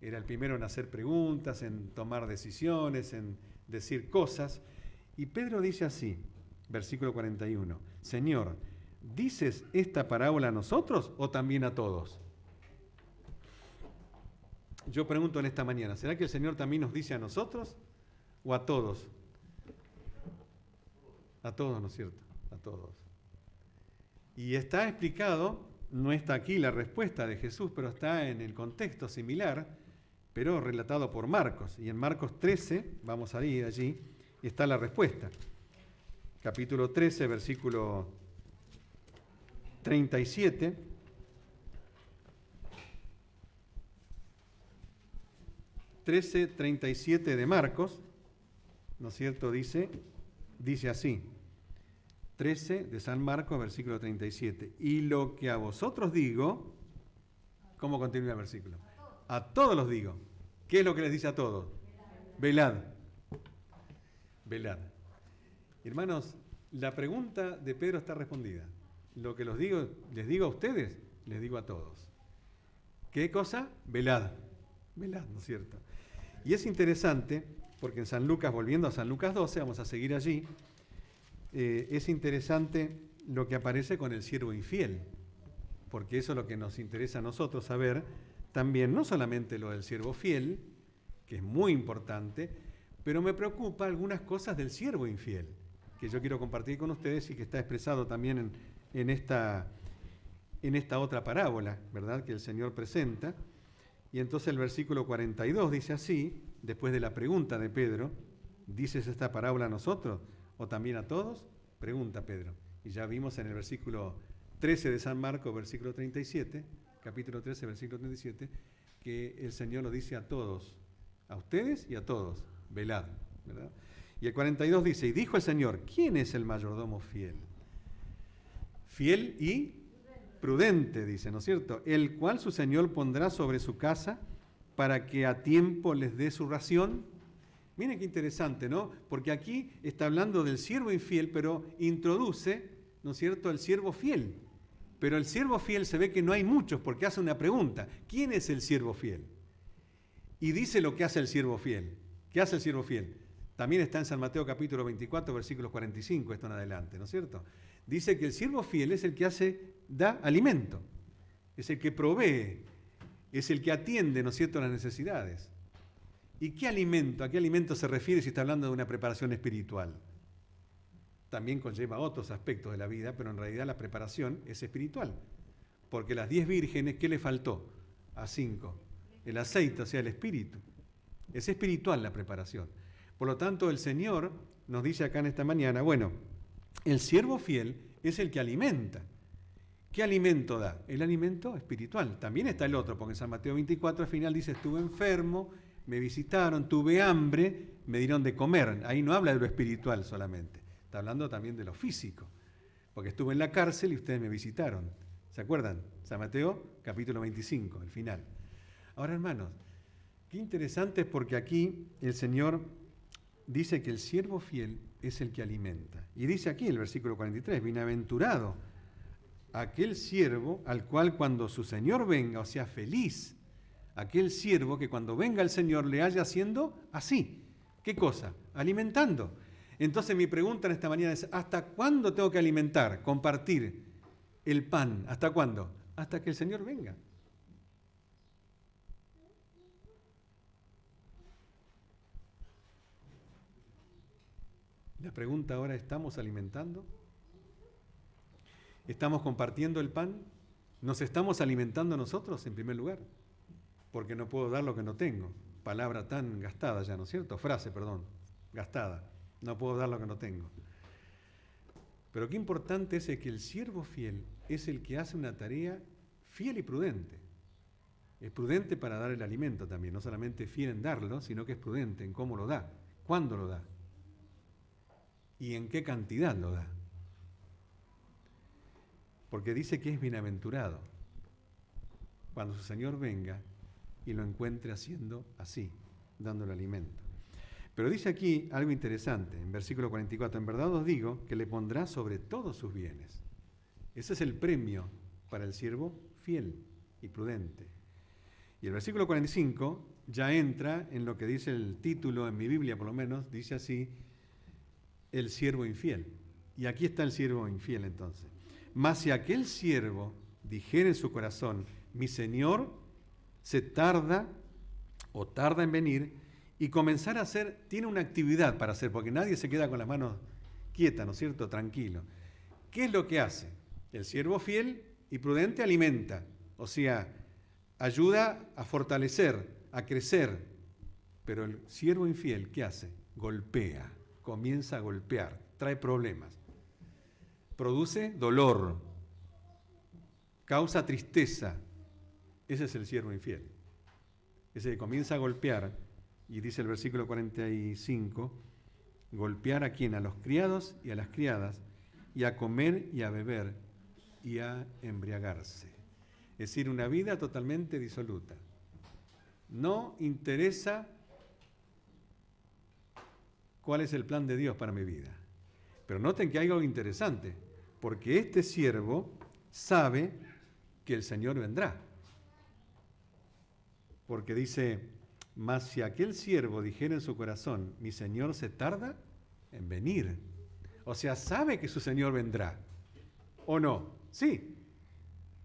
era el primero en hacer preguntas, en tomar decisiones, en decir cosas. Y Pedro dice así, versículo 41, Señor, ¿dices esta parábola a nosotros o también a todos? Yo pregunto en esta mañana, ¿será que el Señor también nos dice a nosotros o a todos? A todos, ¿no es cierto? A todos. Y está explicado, no está aquí la respuesta de Jesús, pero está en el contexto similar, pero relatado por Marcos. Y en Marcos 13, vamos a ir allí, está la respuesta. Capítulo 13, versículo 37. (13:37) de Marcos, ¿no es cierto? Dice así, 13 de San Marcos, versículo 37. Y lo que a vosotros digo, ¿cómo continúa el versículo? A todos los digo. ¿Qué es lo que les dice a todos? Velad. Velad. Hermanos, la pregunta de Pedro está respondida. Lo que les digo a ustedes, les digo a todos. ¿Qué cosa? Velad. Velad, ¿no es cierto? Y es interesante, porque en San Lucas, volviendo a San Lucas 12, vamos a seguir allí, es interesante lo que aparece con el siervo infiel, porque eso es lo que nos interesa a nosotros saber también, no solamente lo del siervo fiel, que es muy importante, pero me preocupa algunas cosas del siervo infiel, que yo quiero compartir con ustedes y que está expresado también en esta otra parábola, ¿verdad?, que el Señor presenta. Y entonces el versículo 42 dice así, después de la pregunta de Pedro, ¿dices esta parábola a nosotros o también a todos? Pregunta Pedro. Y ya vimos en el versículo 13 de San Marcos, versículo 37, capítulo 13, versículo 37, que el Señor lo dice a todos, a ustedes y a todos, velad, ¿verdad? Y el 42 dice, y dijo el Señor, ¿quién es el mayordomo fiel? Fiel y prudente, dice, ¿no es cierto? El cual su Señor pondrá sobre su casa para que a tiempo les dé su ración. Miren qué interesante, ¿no? Porque aquí está hablando del siervo infiel, pero introduce, ¿no es cierto?, el siervo fiel. Pero el siervo fiel se ve que no hay muchos, porque hace una pregunta. ¿Quién es el siervo fiel? Y dice lo que hace el siervo fiel. ¿Qué hace el siervo fiel? También está en San Mateo capítulo 24, versículos 45, esto en adelante, ¿no es cierto? Dice que el siervo fiel es el que da alimento, es el que provee, es el que atiende, ¿no es cierto?, las necesidades. ¿Y qué alimento? ¿A qué alimento se refiere si está hablando de una preparación espiritual? También conlleva otros aspectos de la vida, pero en realidad la preparación es espiritual. Porque las 10 vírgenes, ¿qué le faltó a 5? El aceite, o sea, el espíritu. Es espiritual la preparación. Por lo tanto, el Señor nos dice acá en esta mañana, bueno, el siervo fiel es el que alimenta. ¿Qué alimento da? El alimento espiritual. También está el otro, porque en San Mateo 24 al final dice, estuve enfermo, me visitaron, tuve hambre, me dieron de comer. Ahí no habla de lo espiritual solamente, está hablando también de lo físico, porque estuve en la cárcel y ustedes me visitaron. ¿Se acuerdan? San Mateo capítulo 25, el final. Ahora, hermanos, qué interesante, porque aquí el Señor dice que el siervo fiel es el que alimenta. Y dice aquí el versículo 43, bienaventurado aquel siervo al cual cuando su Señor venga, o sea, feliz aquel siervo que cuando venga el Señor le haya haciendo así. ¿Qué cosa? Alimentando. Entonces mi pregunta en esta mañana es, ¿hasta cuándo tengo que alimentar, compartir el pan? ¿Hasta cuándo? Hasta que el Señor venga. La pregunta ahora, ¿estamos alimentando? ¿Estamos compartiendo el pan? ¿Nos estamos alimentando nosotros en primer lugar? Porque no puedo dar lo que no tengo. Palabra tan gastada ya, ¿no es cierto? Frase, perdón, gastada. No puedo dar lo que no tengo. Pero qué importante es que el siervo fiel es el que hace una tarea fiel y prudente. Es prudente para dar el alimento también, no solamente fiel en darlo, sino que es prudente en cómo lo da, cuándo lo da y en qué cantidad lo da. Porque dice que es bienaventurado cuando su Señor venga y lo encuentre haciendo así, dando el alimento. Pero dice aquí algo interesante, en versículo 44, en verdad os digo que le pondrá sobre todos sus bienes. Ese es el premio para el siervo fiel y prudente. Y el versículo 45 ya entra en lo que dice el título, en mi Biblia por lo menos, dice así, el siervo infiel. Y aquí está el siervo infiel entonces. Mas si aquel siervo dijere en su corazón, mi Señor se tarda o tarda en venir, y comenzar a hacer, tiene una actividad para hacer, porque nadie se queda con las manos quietas, ¿no es cierto?, tranquilo. ¿Qué es lo que hace? El siervo fiel y prudente alimenta, o sea, ayuda a fortalecer, a crecer. Pero el siervo infiel, ¿qué hace? Golpea, comienza a golpear, trae problemas, produce dolor, causa tristeza. Ese es el siervo infiel. Ese que comienza a golpear, y dice el versículo 45, golpear ¿a quién? A los criados y a las criadas, y a comer y a beber y a embriagarse. Es decir, una vida totalmente disoluta. No interesa cuál es el plan de Dios para mi vida. Pero noten que hay algo interesante, porque este siervo sabe que el Señor vendrá. Porque dice, mas si aquel siervo dijera en su corazón, mi Señor se tarda en venir. O sea, sabe que su Señor vendrá. ¿O no? Sí.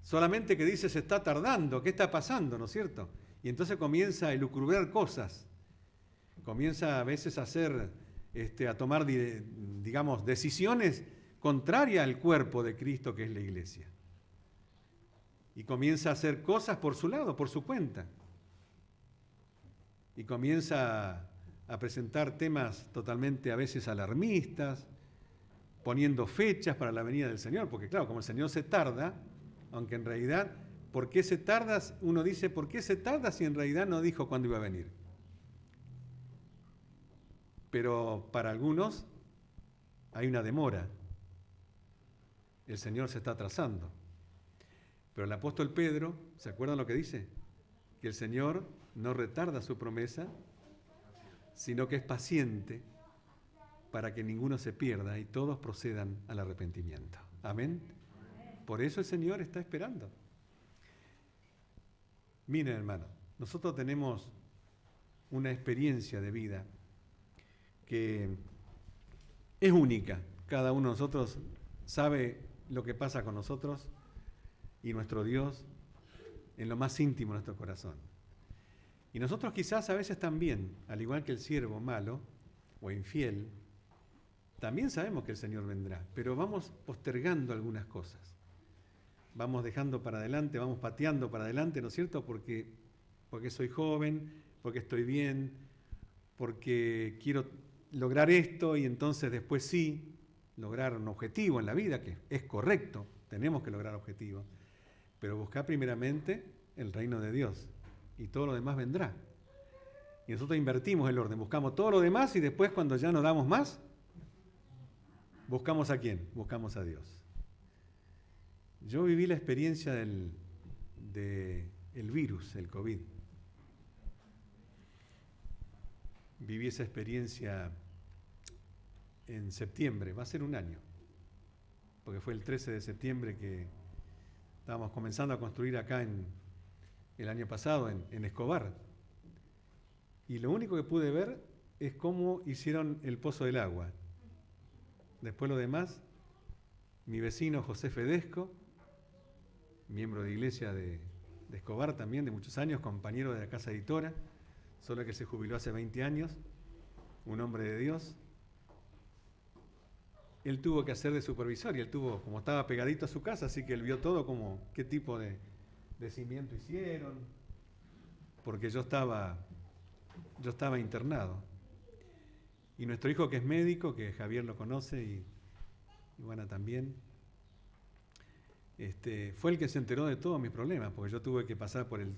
Solamente que dice, se está tardando, ¿qué está pasando? ¿No es cierto? Y entonces comienza a elucubrar cosas. Comienza a veces a hacer, a tomar, digamos, decisiones contrarias al cuerpo de Cristo que es la iglesia. Y comienza a hacer cosas por su lado, por su cuenta. Y comienza a presentar temas totalmente a veces alarmistas, poniendo fechas para la venida del Señor, porque claro, como el Señor se tarda, aunque en realidad, ¿por qué se tarda? Uno dice, ¿por qué se tarda si en realidad no dijo cuándo iba a venir? Pero para algunos hay una demora. El Señor se está atrasando. Pero el apóstol Pedro, ¿se acuerdan lo que dice? Que el Señor no retarda su promesa, sino que es paciente para que ninguno se pierda y todos procedan al arrepentimiento. Amén. Por eso el Señor está esperando. Miren, hermano, nosotros tenemos una experiencia de vida que es única. Cada uno de nosotros sabe lo que pasa con nosotros y nuestro Dios en lo más íntimo de nuestro corazón. Y nosotros quizás a veces también, al igual que el siervo malo o infiel, también sabemos que el Señor vendrá, pero vamos postergando algunas cosas. Vamos dejando para adelante, vamos pateando para adelante, ¿no es cierto? Porque soy joven, porque estoy bien, porque quiero lograr esto y entonces después sí, lograr un objetivo en la vida, que es correcto, tenemos que lograr objetivos, pero buscar primeramente el reino de Dios y todo lo demás vendrá. Y nosotros invertimos el orden, buscamos todo lo demás y después cuando ya no damos más, ¿buscamos a quién? Buscamos a Dios. Yo viví la experiencia del virus, el COVID. Viví esa experiencia en septiembre, va a ser un año, porque fue el 13 de septiembre que estábamos comenzando a construir acá el año pasado en Escobar. Y lo único que pude ver es cómo hicieron el pozo del agua. Después lo demás, mi vecino José Fedesco, miembro de iglesia de Escobar también, de muchos años, compañero de la casa editora, solo que se jubiló hace 20 años, un hombre de Dios. Él tuvo que hacer de supervisor y él tuvo, como estaba pegadito a su casa, así que él vio todo como qué tipo de cimiento hicieron, porque yo estaba internado. Y nuestro hijo que es médico, que Javier lo conoce y Ivana también, fue el que se enteró de todos mis problemas, porque yo tuve que pasar por el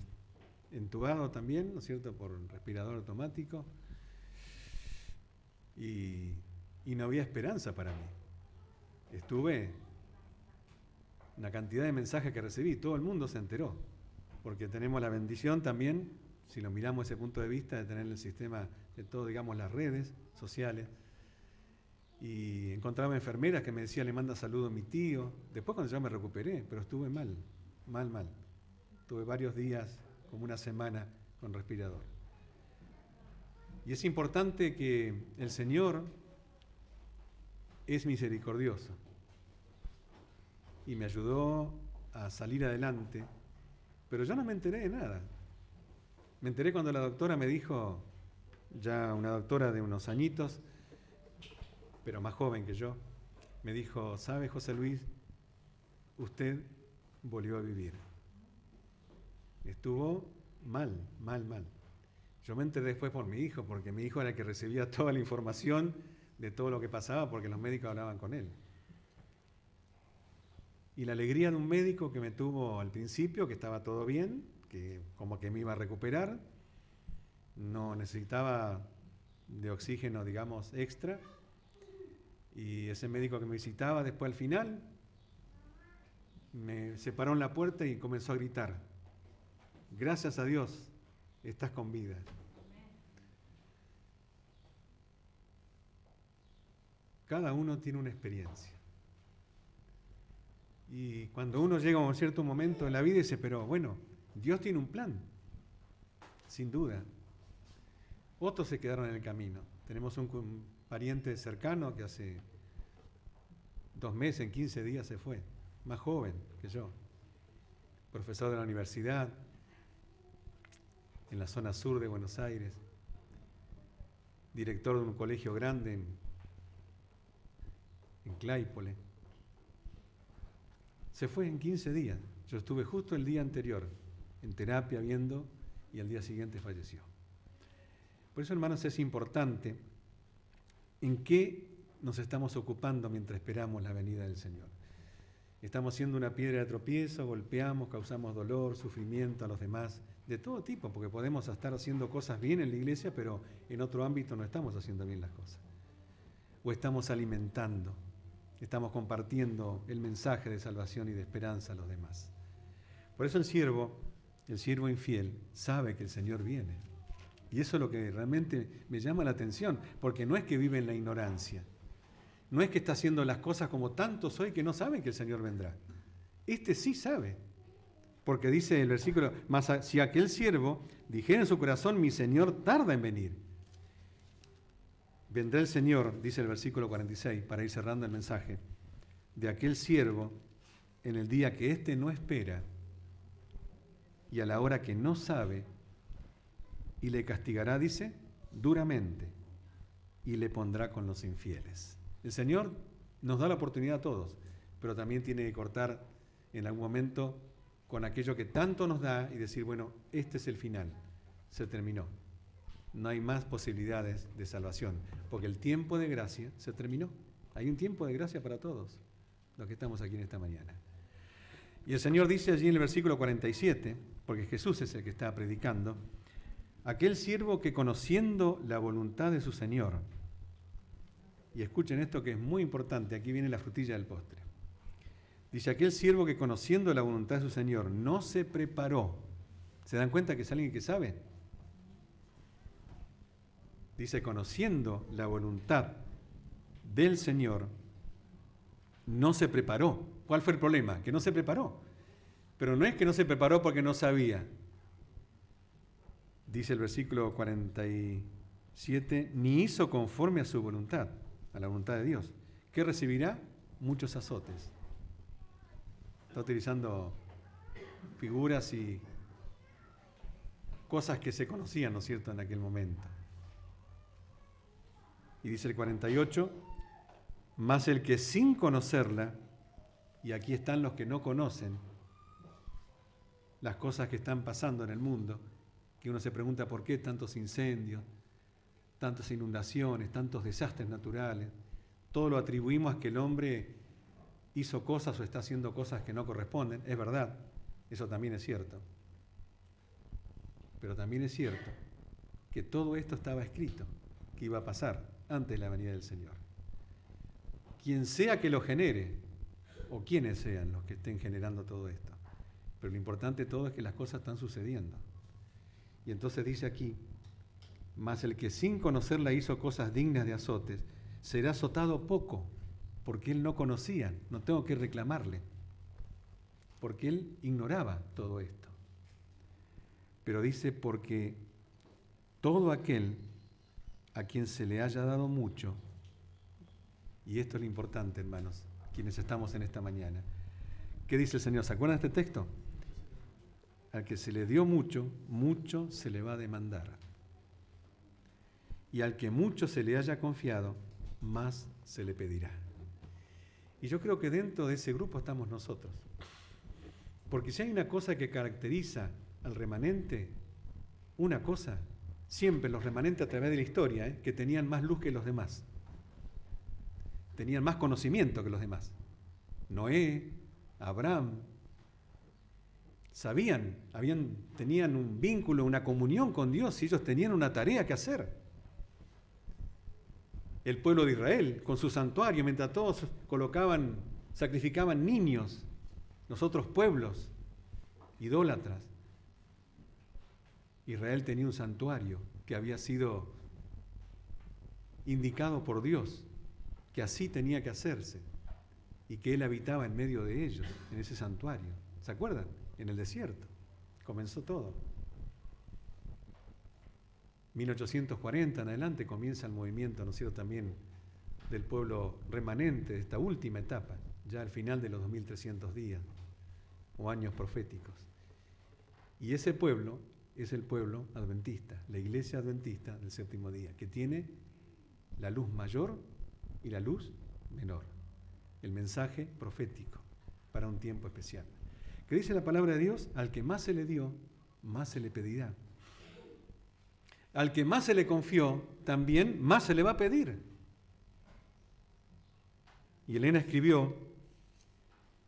entubado también, ¿no es cierto?, por un respirador automático, y no había esperanza para mí. Estuve, una cantidad de mensajes que recibí, todo el mundo se enteró, porque tenemos la bendición también, si lo miramos desde ese punto de vista, de tener el sistema de todo, digamos, las redes sociales. Y encontraba enfermeras que me decían, le manda saludo a mi tío. Después cuando yo me recuperé, pero estuve mal. Tuve varios días, como una semana, con respirador. Y es importante que el Señor es misericordioso. Y me ayudó a salir adelante. Pero yo no me enteré de nada. Me enteré cuando la doctora me dijo, ya una doctora de unos añitos, pero más joven que yo, me dijo, ¿sabe, José Luis? Usted volvió a vivir. Estuvo mal. Yo me enteré después por mi hijo, porque mi hijo era el que recibía toda la información de todo lo que pasaba, porque los médicos hablaban con él. Y la alegría de un médico que me tuvo al principio, que estaba todo bien, que como que me iba a recuperar, no necesitaba de oxígeno, digamos, extra. Y ese médico que me visitaba después al final me separó en la puerta y comenzó a gritar, gracias a Dios, estás con vida. Cada uno tiene una experiencia. Y cuando uno llega a un cierto momento en la vida dice, pero bueno, Dios tiene un plan, sin duda. Otros se quedaron en el camino. Tenemos un pariente cercano que hace 2 meses, en 15 días se fue, más joven que yo, profesor de la universidad en la zona sur de Buenos Aires, director de un colegio grande en Claypole. Se fue en 15 días. Yo estuve justo el día anterior en terapia viendo y al día siguiente falleció. Por eso, hermanos, es importante en qué nos estamos ocupando mientras esperamos la venida del Señor. Estamos siendo una piedra de tropiezo, golpeamos, causamos dolor, sufrimiento a los demás, de todo tipo, porque podemos estar haciendo cosas bien en la iglesia, pero en otro ámbito no estamos haciendo bien las cosas. O estamos alimentando, estamos compartiendo el mensaje de salvación y de esperanza a los demás. Por eso el siervo infiel, sabe que el Señor viene. Y eso es lo que realmente me llama la atención, porque no es que vive en la ignorancia, no es que está haciendo las cosas como tantos hoy que no saben que el Señor vendrá. Este sí sabe, porque dice el versículo, mas si aquel siervo dijera en su corazón, mi Señor tarda en venir, vendrá el Señor, dice el versículo 46, para ir cerrando el mensaje, de aquel siervo en el día que éste no espera y a la hora que no sabe, y le castigará, dice, duramente, y le pondrá con los infieles. El Señor nos da la oportunidad a todos, pero también tiene que cortar en algún momento con aquello que tanto nos da y decir, bueno, este es el final, se terminó. No hay más posibilidades de salvación, porque el tiempo de gracia se terminó. Hay un tiempo de gracia para todos los que estamos aquí en esta mañana. Y el Señor dice allí en el versículo 47, porque Jesús es el que está predicando, aquel siervo que conociendo la voluntad de su Señor, y escuchen esto que es muy importante, aquí viene la frutilla del postre. Dice, aquel siervo que conociendo la voluntad de su Señor no se preparó. ¿Se dan cuenta que es alguien que sabe? Dice, conociendo la voluntad del Señor, no se preparó. ¿Cuál fue el problema? Que no se preparó. Pero no es que no se preparó porque no sabía. Dice el versículo 47, ni hizo conforme a su voluntad, a la voluntad de Dios. ¿Qué recibirá? Muchos azotes. Está utilizando figuras y cosas que se conocían, ¿no es cierto?, en aquel momento. Y dice el 48, mas el que sin conocerla, y aquí están los que no conocen las cosas que están pasando en el mundo, que uno se pregunta por qué tantos incendios, tantas inundaciones, tantos desastres naturales, todo lo atribuimos a que el hombre hizo cosas o está haciendo cosas que no corresponden. Es verdad, eso también es cierto. Pero también es cierto que todo esto estaba escrito, que iba a pasar antes de la venida del Señor. Quien sea que lo genere, o quienes sean los que estén generando todo esto. Pero lo importante de todo es que las cosas están sucediendo. Y entonces dice aquí, mas el que sin conocerla hizo cosas dignas de azotes, será azotado poco, porque él no conocía, no tengo que reclamarle, porque él ignoraba todo esto. Pero dice, porque todo aquel a quien se le haya dado mucho, y esto es lo importante, hermanos, quienes estamos en esta mañana. ¿Qué dice el Señor? ¿Se acuerdan de este texto? Al que se le dio mucho, mucho se le va a demandar. Y al que mucho se le haya confiado, más se le pedirá. Y yo creo que dentro de ese grupo estamos nosotros. Porque si hay una cosa que caracteriza al remanente, una cosa, siempre los remanentes a través de la historia, que tenían más luz que los demás. Tenían más conocimiento que los demás. Noé, Abraham, sabían, tenían un vínculo, una comunión con Dios y ellos tenían una tarea que hacer. El pueblo de Israel, con su santuario, mientras todos sacrificaban niños, los otros pueblos idólatras. Israel tenía un santuario que había sido indicado por Dios, que así tenía que hacerse, y que Él habitaba en medio de ellos, en ese santuario. ¿Se acuerdan? En el desierto. Comenzó todo. 1840 en adelante comienza el movimiento, ¿no es cierto?, también del pueblo remanente de esta última etapa, ya al final de los 2300 días o años proféticos. Y ese pueblo es el pueblo adventista, la iglesia adventista del séptimo día, que tiene la luz mayor y la luz menor, el mensaje profético para un tiempo especial. Que dice la palabra de Dios, al que más se le dio, más se le pedirá. Al que más se le confió, también más se le va a pedir. Y Elena escribió,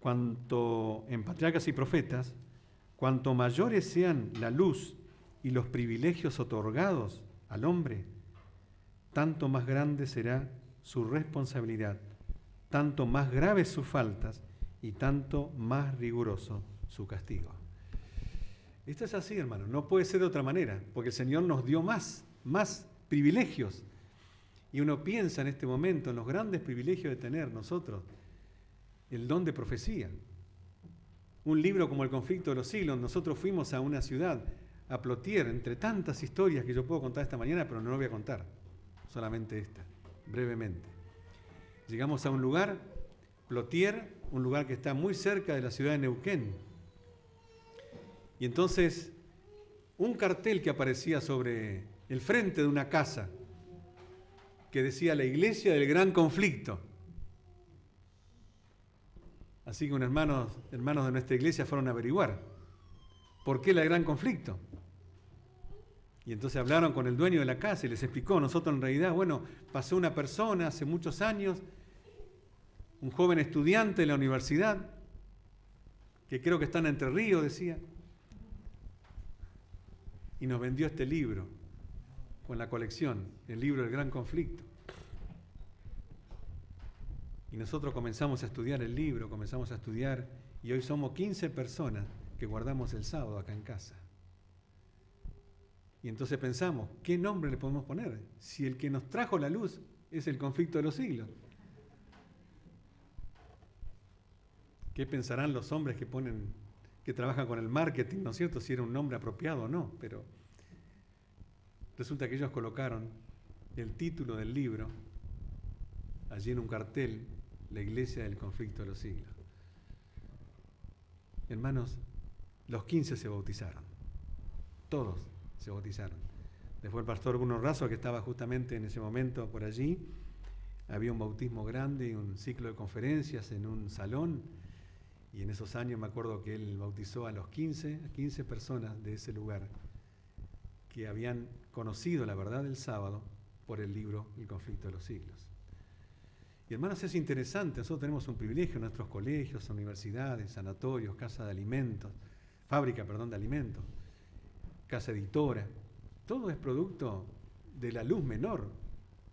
en Patriarcas y Profetas, cuanto mayores sean la luz y los privilegios otorgados al hombre, tanto más grande será su responsabilidad, tanto más graves sus faltas y tanto más riguroso su castigo. Esto es así, hermano, no puede ser de otra manera, porque el Señor nos dio más privilegios. Y uno piensa en este momento en los grandes privilegios de tener nosotros el don de profecía. Un libro como El conflicto de los siglos, nosotros fuimos a una ciudad, a Plotier, entre tantas historias que yo puedo contar esta mañana, pero no lo voy a contar, solamente esta, brevemente. Llegamos a un lugar, Plotier, un lugar que está muy cerca de la ciudad de Neuquén. Y entonces un cartel que aparecía sobre el frente de una casa que decía la iglesia del gran conflicto. Así que unos hermanos de nuestra iglesia fueron a averiguar por qué el gran conflicto. Y entonces hablaron con el dueño de la casa y les explicó, nosotros en realidad, pasó una persona hace muchos años, un joven estudiante de la universidad, que creo que está en Entre Ríos, decía, y nos vendió este libro con la colección, el libro del gran conflicto. Y nosotros comenzamos a estudiar el libro, y hoy somos 15 personas que guardamos el sábado acá en casa. Y entonces pensamos, ¿qué nombre le podemos poner? Si el que nos trajo la luz es el conflicto de los siglos. ¿Qué pensarán los hombres que trabajan con el marketing, ¿no es cierto? Si era un nombre apropiado o no, pero resulta que ellos colocaron el título del libro allí en un cartel, la iglesia del conflicto de los siglos. Hermanos, los 15 se bautizaron, todos se bautizaron. Después el pastor Bruno Razo, que estaba justamente en ese momento por allí, había un bautismo grande y un ciclo de conferencias en un salón, y en esos años me acuerdo que él bautizó a 15 personas de ese lugar que habían conocido la verdad del sábado por el libro El conflicto de los siglos. Y hermanos, es interesante, nosotros tenemos un privilegio en nuestros colegios, universidades, sanatorios, casa de alimentos, fábrica de alimentos, casa editora, todo es producto de la luz menor,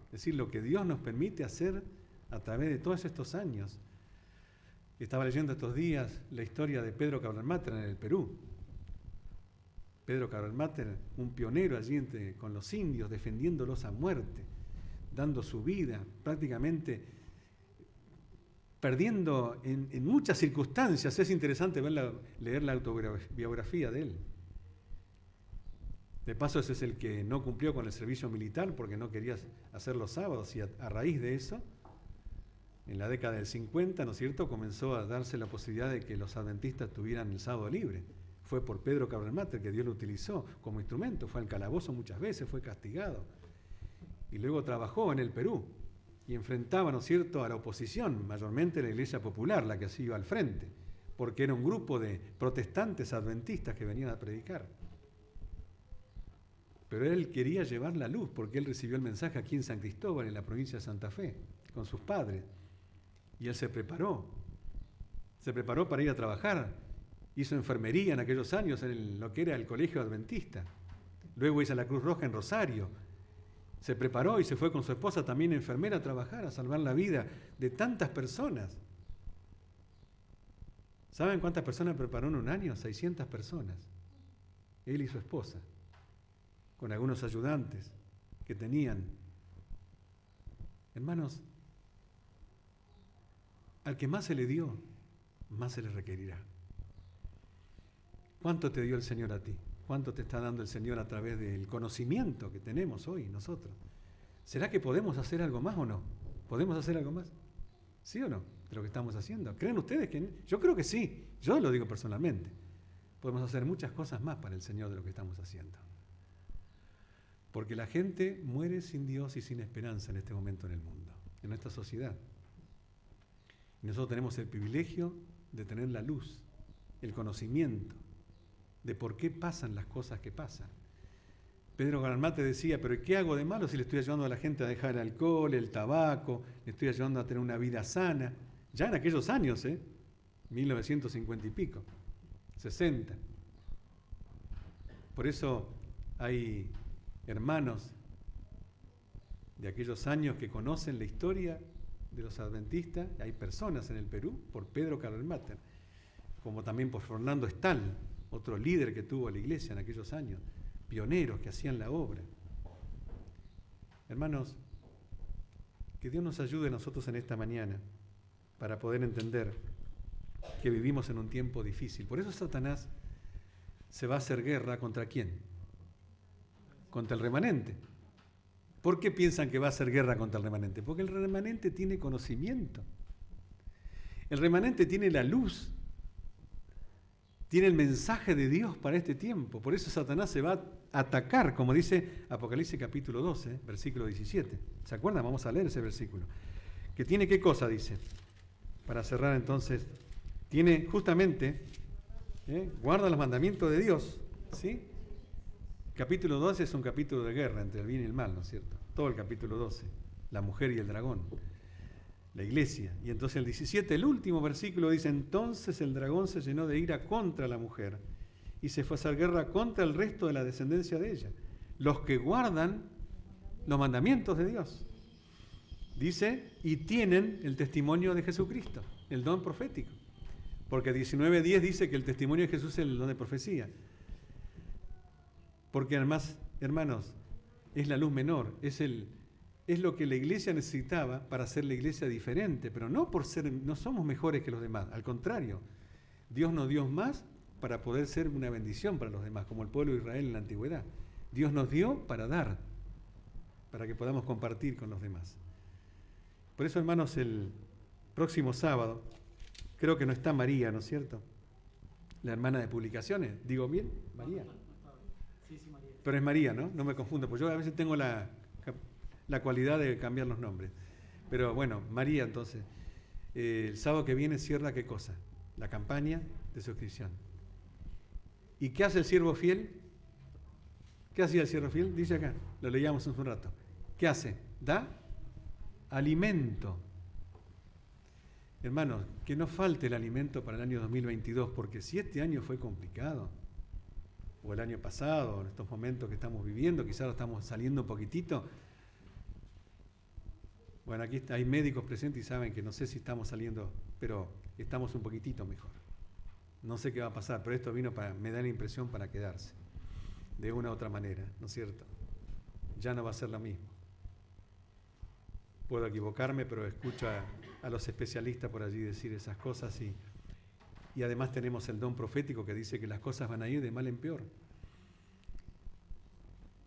es decir, lo que Dios nos permite hacer a través de todos estos años. Estaba leyendo estos días la historia de Pedro Cabral Mater en el Perú. Pedro Cabral Mater, un pionero allí con los indios, defendiéndolos a muerte, dando su vida, prácticamente perdiendo en muchas circunstancias. Es interesante leer la autobiografía de él. De paso, ese es el que no cumplió con el servicio militar porque no quería hacer los sábados, y a raíz de eso, en la década del 50, ¿no es cierto?, comenzó a darse la posibilidad de que los adventistas tuvieran el sábado libre. Fue por Pedro Cabral Mater que Dios lo utilizó como instrumento, fue al calabozo muchas veces, fue castigado. Y luego trabajó en el Perú y enfrentaba, ¿no es cierto?, a la oposición, mayormente la Iglesia Popular, la que así iba al frente, porque era un grupo de protestantes adventistas que venían a predicar. Pero él quería llevar la luz, porque él recibió el mensaje aquí en San Cristóbal, en la provincia de Santa Fe, con sus padres. Y él se preparó para ir a trabajar. Hizo enfermería en aquellos años en lo que era el colegio adventista. Luego hizo la Cruz Roja en Rosario. Se preparó y se fue con su esposa también enfermera a trabajar, a salvar la vida de tantas personas. ¿Saben cuántas personas preparó en un año? 600 personas. Él y su esposa, con algunos ayudantes que tenían. Hermanos, al que más se le dio, más se le requerirá. ¿Cuánto te dio el Señor a ti? ¿Cuánto te está dando el Señor a través del conocimiento que tenemos hoy nosotros? ¿Será que podemos hacer algo más o no? ¿Podemos hacer algo más? ¿Sí o no? De lo que estamos haciendo. ¿Creen ustedes que no? Yo creo que sí. Yo lo digo personalmente. Podemos hacer muchas cosas más para el Señor de lo que estamos haciendo. Porque la gente muere sin Dios y sin esperanza en este momento en el mundo, en nuestra sociedad. Y nosotros tenemos el privilegio de tener la luz, el conocimiento de por qué pasan las cosas que pasan. Pedro Cabral Mater decía, pero ¿qué hago de malo si le estoy ayudando a la gente a dejar el alcohol, el tabaco, le estoy ayudando a tener una vida sana? Ya en aquellos años, 1950 y pico, 60. Por eso hay hermanos de aquellos años que conocen la historia de los adventistas, hay personas en el Perú, por Pedro Cabral Mater, como también por Fernando Estal, otro líder que tuvo la iglesia en aquellos años, pioneros que hacían la obra. Hermanos, que Dios nos ayude a nosotros en esta mañana para poder entender que vivimos en un tiempo difícil. Por eso Satanás se va a hacer guerra ¿contra quién? Contra el remanente. ¿Por qué piensan que va a hacer guerra contra el remanente? Porque el remanente tiene conocimiento. El remanente tiene la luz. tiene el mensaje de Dios para este tiempo. Por eso Satanás se va a atacar, como dice Apocalipsis capítulo 12, versículo 17. ¿Se acuerdan? Vamos a leer ese versículo. Que tiene qué cosa, dice. Para cerrar entonces, tiene justamente, guarda los mandamientos de Dios, ¿sí? Capítulo 12 es un capítulo de guerra entre el bien y el mal, ¿no es cierto? Todo el capítulo 12, la mujer y el dragón, la iglesia. Y entonces el 17, el último versículo dice, entonces el dragón se llenó de ira contra la mujer y se fue a hacer guerra contra el resto de la descendencia de ella, los que guardan los mandamientos de Dios. Dice, y tienen el testimonio de Jesucristo, el don profético. Porque 19:10 dice que el testimonio de Jesús es el don de profecía. Porque además, hermanos, es la luz menor, es lo que la iglesia necesitaba para ser la iglesia diferente, pero no somos mejores que los demás, al contrario, Dios nos dio más para poder ser una bendición para los demás, como el pueblo de Israel en la antigüedad. Dios nos dio para dar, para que podamos compartir con los demás. Por eso, hermanos, el próximo sábado, creo que no está María, ¿no es cierto? La hermana de publicaciones, ¿digo bien? María. Pero es María, ¿no? No me confundo, porque yo a veces tengo la cualidad de cambiar los nombres. Pero bueno, María entonces. El sábado que viene cierra ¿qué cosa? La campaña de suscripción. ¿Y qué hace el siervo fiel? ¿Qué hacía el siervo fiel? Dice acá, lo leíamos hace un rato. ¿Qué hace? Da alimento. Hermanos, que no falte el alimento para el año 2022, porque si este año fue complicado, o el año pasado, en estos momentos que estamos viviendo, quizás lo estamos saliendo un poquitito. Bueno, aquí hay médicos presentes y saben que no sé si estamos saliendo, pero estamos un poquitito mejor. No sé qué va a pasar, pero esto me da la impresión para quedarse, de una u otra manera, ¿no es cierto? Ya no va a ser lo mismo. Puedo equivocarme, pero escucho a los especialistas por allí decir esas cosas y además tenemos el don profético que dice que las cosas van a ir de mal en peor.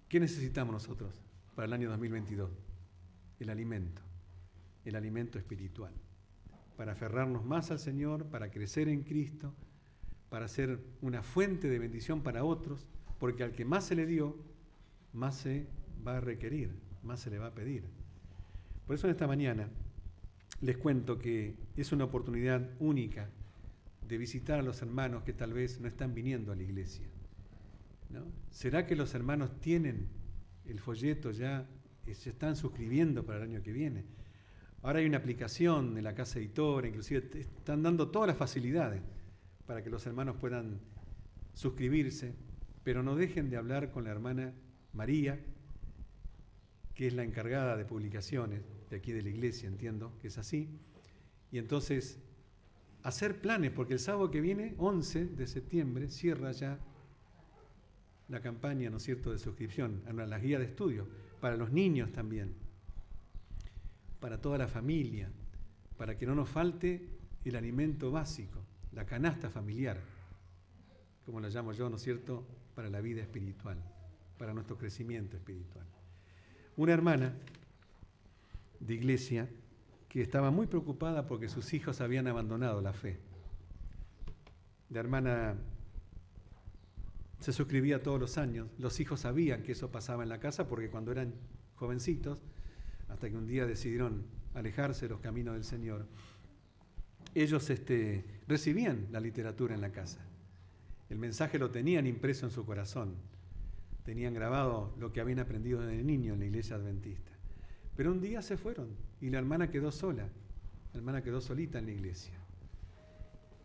¿Qué necesitamos nosotros para el año 2022? El alimento espiritual, para aferrarnos más al Señor, para crecer en Cristo, para ser una fuente de bendición para otros, porque al que más se le dio, más se va a requerir, más se le va a pedir. Por eso en esta mañana les cuento que es una oportunidad única de visitar a los hermanos que tal vez no están viniendo a la iglesia, ¿no? ¿Será que los hermanos tienen el folleto ya, se están suscribiendo para el año que viene? Ahora hay una aplicación de la casa editora, inclusive están dando todas las facilidades para que los hermanos puedan suscribirse, pero no dejen de hablar con la hermana María, que es la encargada de publicaciones de aquí de la iglesia, entiendo que es así, y entonces hacer planes, porque el sábado que viene, 11 de septiembre, cierra ya la campaña, ¿no es cierto?, de suscripción a las guías de estudio, para los niños también, para toda la familia, para que no nos falte el alimento básico, la canasta familiar, como la llamo yo, ¿no es cierto?, para la vida espiritual, para nuestro crecimiento espiritual. Una hermana de iglesia que estaba muy preocupada porque sus hijos habían abandonado la fe. La hermana se suscribía todos los años, los hijos sabían que eso pasaba en la casa porque cuando eran jovencitos, hasta que un día decidieron alejarse de los caminos del Señor, ellos recibían la literatura en la casa. El mensaje lo tenían impreso en su corazón, tenían grabado lo que habían aprendido desde niño en la iglesia adventista. Pero un día se fueron y la hermana quedó sola, la hermana quedó solita en la iglesia.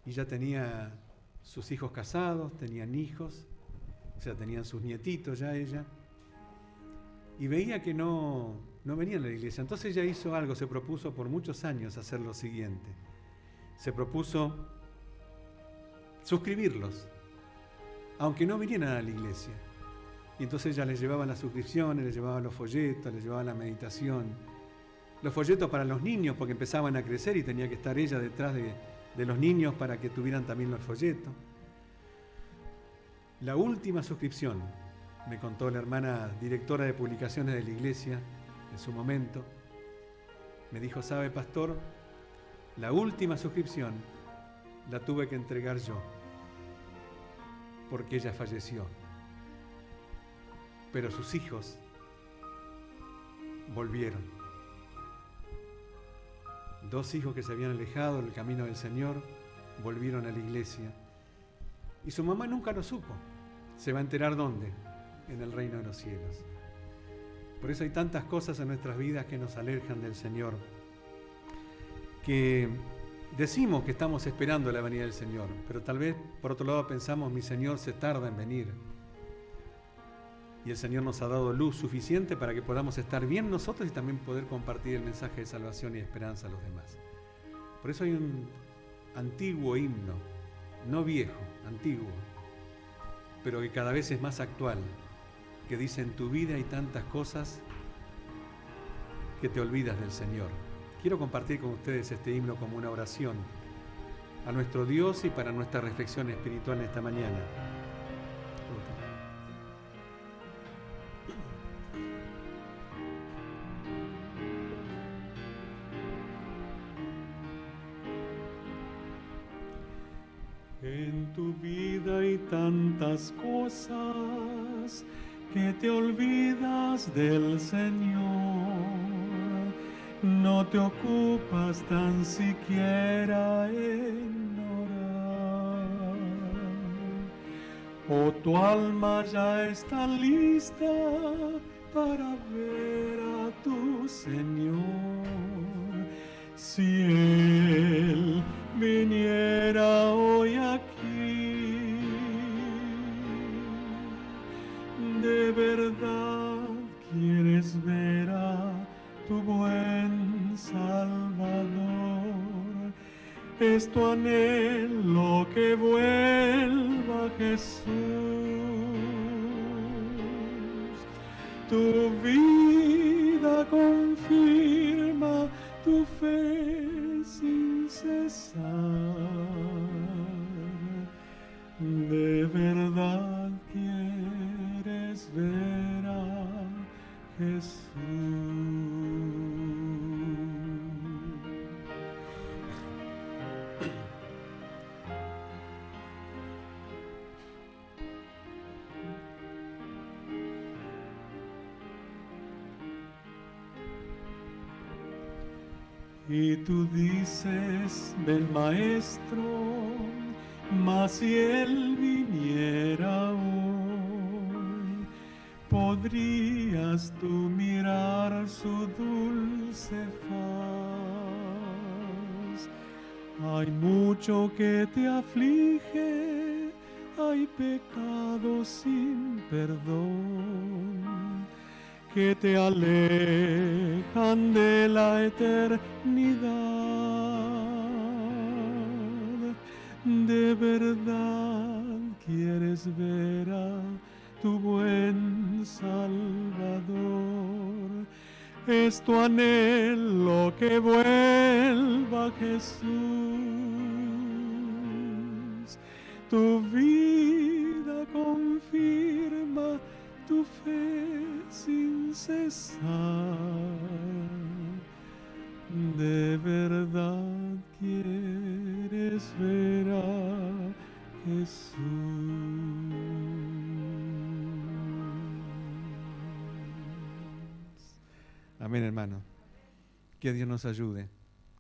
Y ya tenía sus hijos casados, tenían hijos, o sea, tenían sus nietitos ya ella, y veía que no venían a la iglesia. Entonces ella hizo algo, se propuso por muchos años hacer lo siguiente. Se propuso suscribirlos, aunque no vinieran a la iglesia. Y entonces ella les llevaba las suscripciones, les llevaba los folletos, les llevaba la meditación. Los folletos para los niños, porque empezaban a crecer y tenía que estar ella detrás de los niños para que tuvieran también los folletos. La última suscripción, me contó la hermana directora de publicaciones de la iglesia en su momento, me dijo, ¿sabe, pastor? La última suscripción la tuve que entregar yo. porque ella falleció. Pero sus hijos volvieron. 2 hijos que se habían alejado del camino del Señor volvieron a la iglesia. Y su mamá nunca lo supo. Se va a enterar ¿dónde? En el reino de los cielos. Por eso hay tantas cosas en nuestras vidas que nos alejan del Señor, que decimos que estamos esperando la venida del Señor, pero tal vez por otro lado pensamos, mi Señor se tarda en venir. Y el Señor nos ha dado luz suficiente para que podamos estar bien nosotros y también poder compartir el mensaje de salvación y esperanza a los demás. Por eso hay un antiguo himno, no viejo, antiguo, pero que cada vez es más actual, que dice: en tu vida hay tantas cosas que te olvidas del Señor. Quiero compartir con ustedes este himno como una oración a nuestro Dios y para nuestra reflexión espiritual en esta mañana. En tu vida hay tantas cosas que te olvidas del Señor. No te ocupas tan siquiera en orar. O tu alma ya está lista para ver a tu Señor. Si Él viniera hoy aquí, de verdad quieres ver a tu buen Salvador. Es tu anhelo que vuelva Jesús. Tu vida confirma tu fe sin cesar. De verdad quieres ver a Jesús. Y tú dices, ven Maestro, mas si Él viniera hoy, podrías tú mirar su dulce faz. Hay mucho que te aflige, hay pecados sin perdón, que te alejan de la eternidad. De verdad quieres ver a tu buen Salvador. Es tu anhelo que vuelva Jesús. Tu vida confirma tu fe sin cesar. De verdad quieres ver a Jesús. Amén, hermano. Que Dios nos ayude,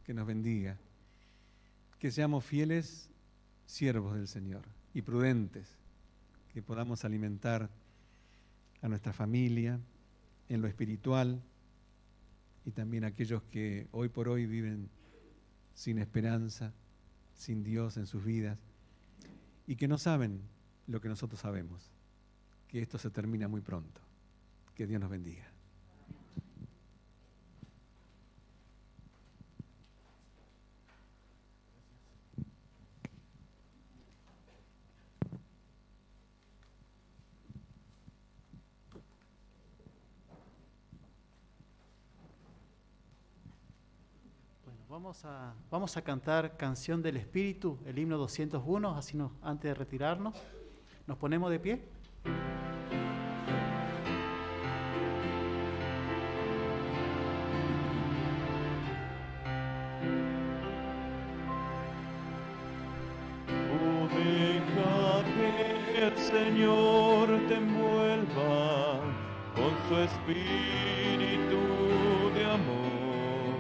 que nos bendiga, que seamos fieles siervos del Señor y prudentes, que podamos alimentar a nuestra familia en lo espiritual y también a aquellos que hoy por hoy viven sin esperanza, sin Dios en sus vidas y que no saben lo que nosotros sabemos, que esto se termina muy pronto. Que Dios nos bendiga. Vamos a cantar Canción del Espíritu, el himno 201, así antes de retirarnos, nos ponemos de pie. Oh, deja que que el Señor te envuelva con su espíritu de amor.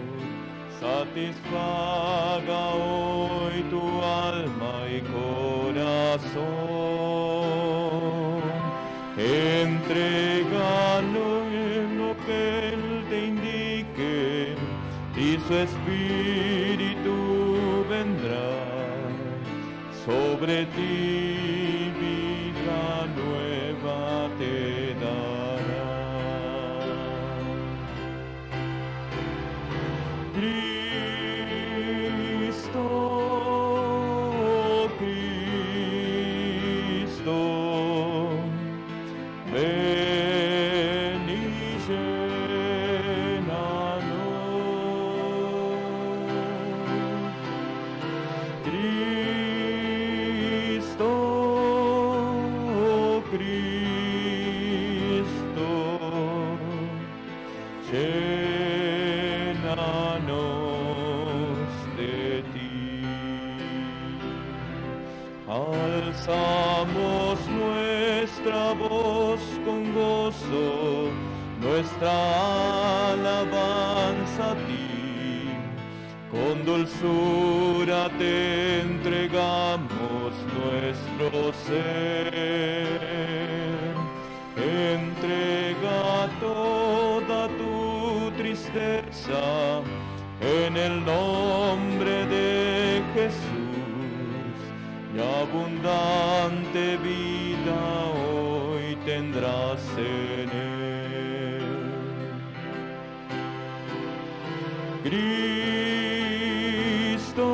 Satisfaga hoy tu alma y corazón. Entrégalo en lo que Él te indique y su espíritu vendrá sobre ti, vida nueva te dará. Cristo, Cristo, ven y llénanos. Cristo, Cristo, llénanos de ti. Alzamos nuestra voz con gozo, nuestra alabanza a ti. Con dulzura te entregamos nuestro ser. Entrega toda tu tristeza en el nombre de Jesús, y abundante vida hoy tendrás en Él. Cristo,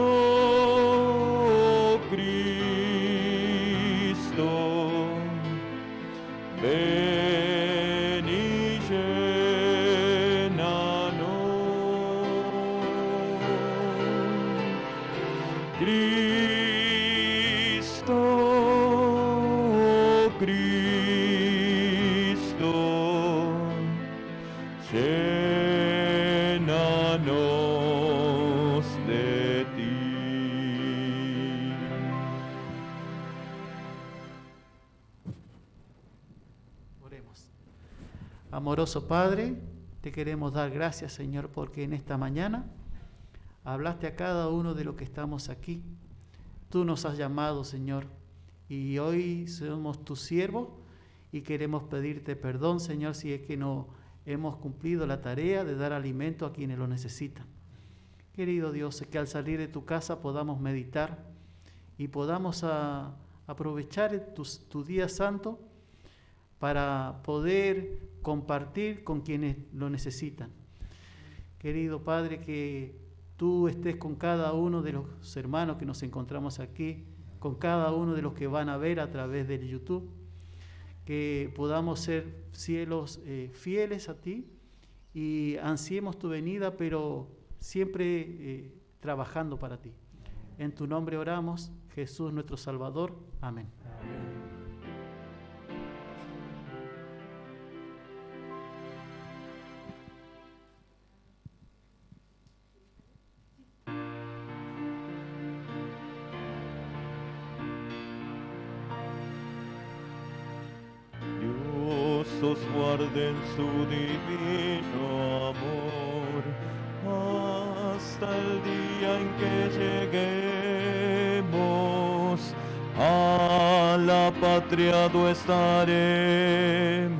Cristo, ven y llénanos. Cristo, Cristo, llénanos de ti. Oremos. Amoroso Padre, te queremos dar gracias, Señor, porque en esta mañana hablaste a cada uno de los que estamos aquí. Tú nos has llamado, Señor, y hoy somos tus siervos y queremos pedirte perdón, Señor, si es que no hemos cumplido la tarea de dar alimento a quienes lo necesitan. Querido Dios, que al salir de tu casa podamos meditar y podamos aprovechar tu día santo para poder compartir con quienes lo necesitan. Querido Padre, que tú estés con cada uno de los hermanos que nos encontramos aquí, con cada uno de los que van a ver a través del YouTube, que podamos ser cielos fieles a ti y ansiemos tu venida, pero siempre trabajando para ti. En tu nombre oramos, Jesús nuestro Salvador. Amén. Os guarde en su divino amor hasta el día en que lleguemos a la patria donde estaremos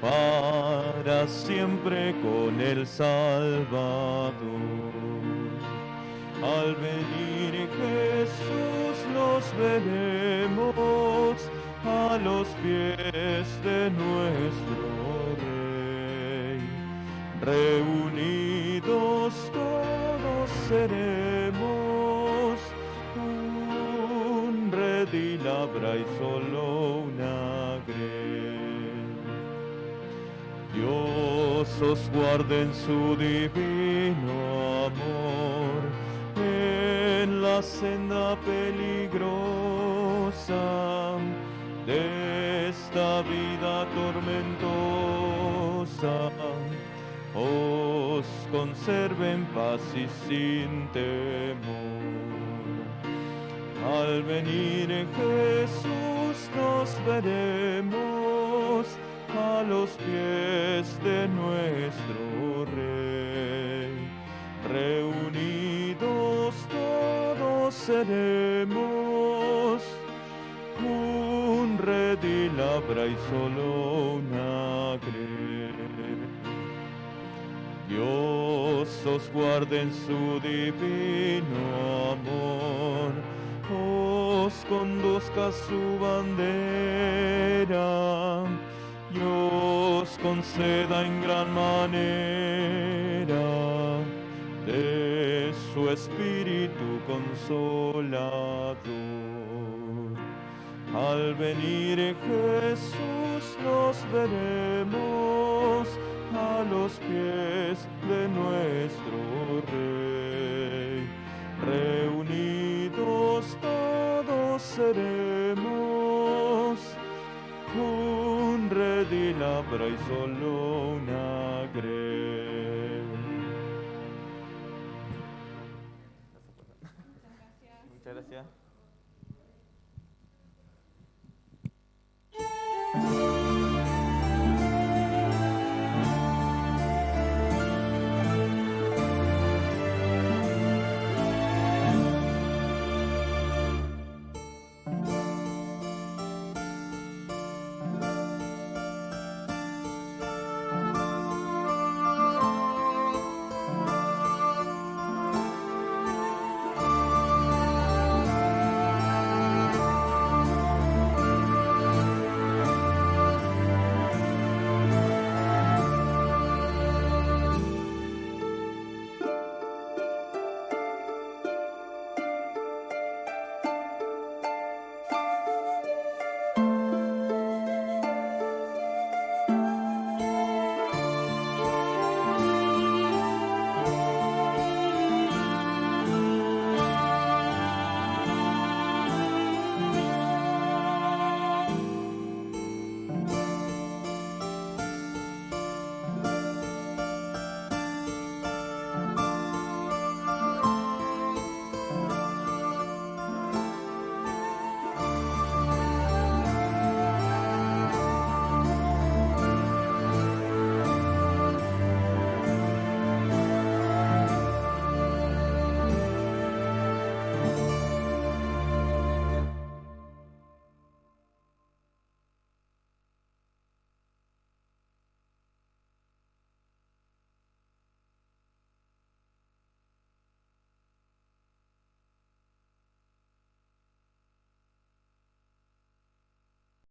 para siempre con el Salvador. Al venir Jesús nos veremos a los pies de nuestro Rey. Reunidos todos seremos un redil habrá y solo una grey. Dios os guarde en su divino amor en la senda peligrosa de esta vida tormentosa, os conserve en paz y sin temor. Al venir Jesús Jesús nos veremos a los pies de nuestro Rey. Reunidos todos seremos un redil habrá y solo una cruz. Dios os guarde en su divino amor, os conduzca su bandera y os conceda en gran manera de su espíritu consolador. Al venir Jesús nos veremos a los pies de nuestro Rey. Reunidos todos seremos un redil habrá y solo una grey.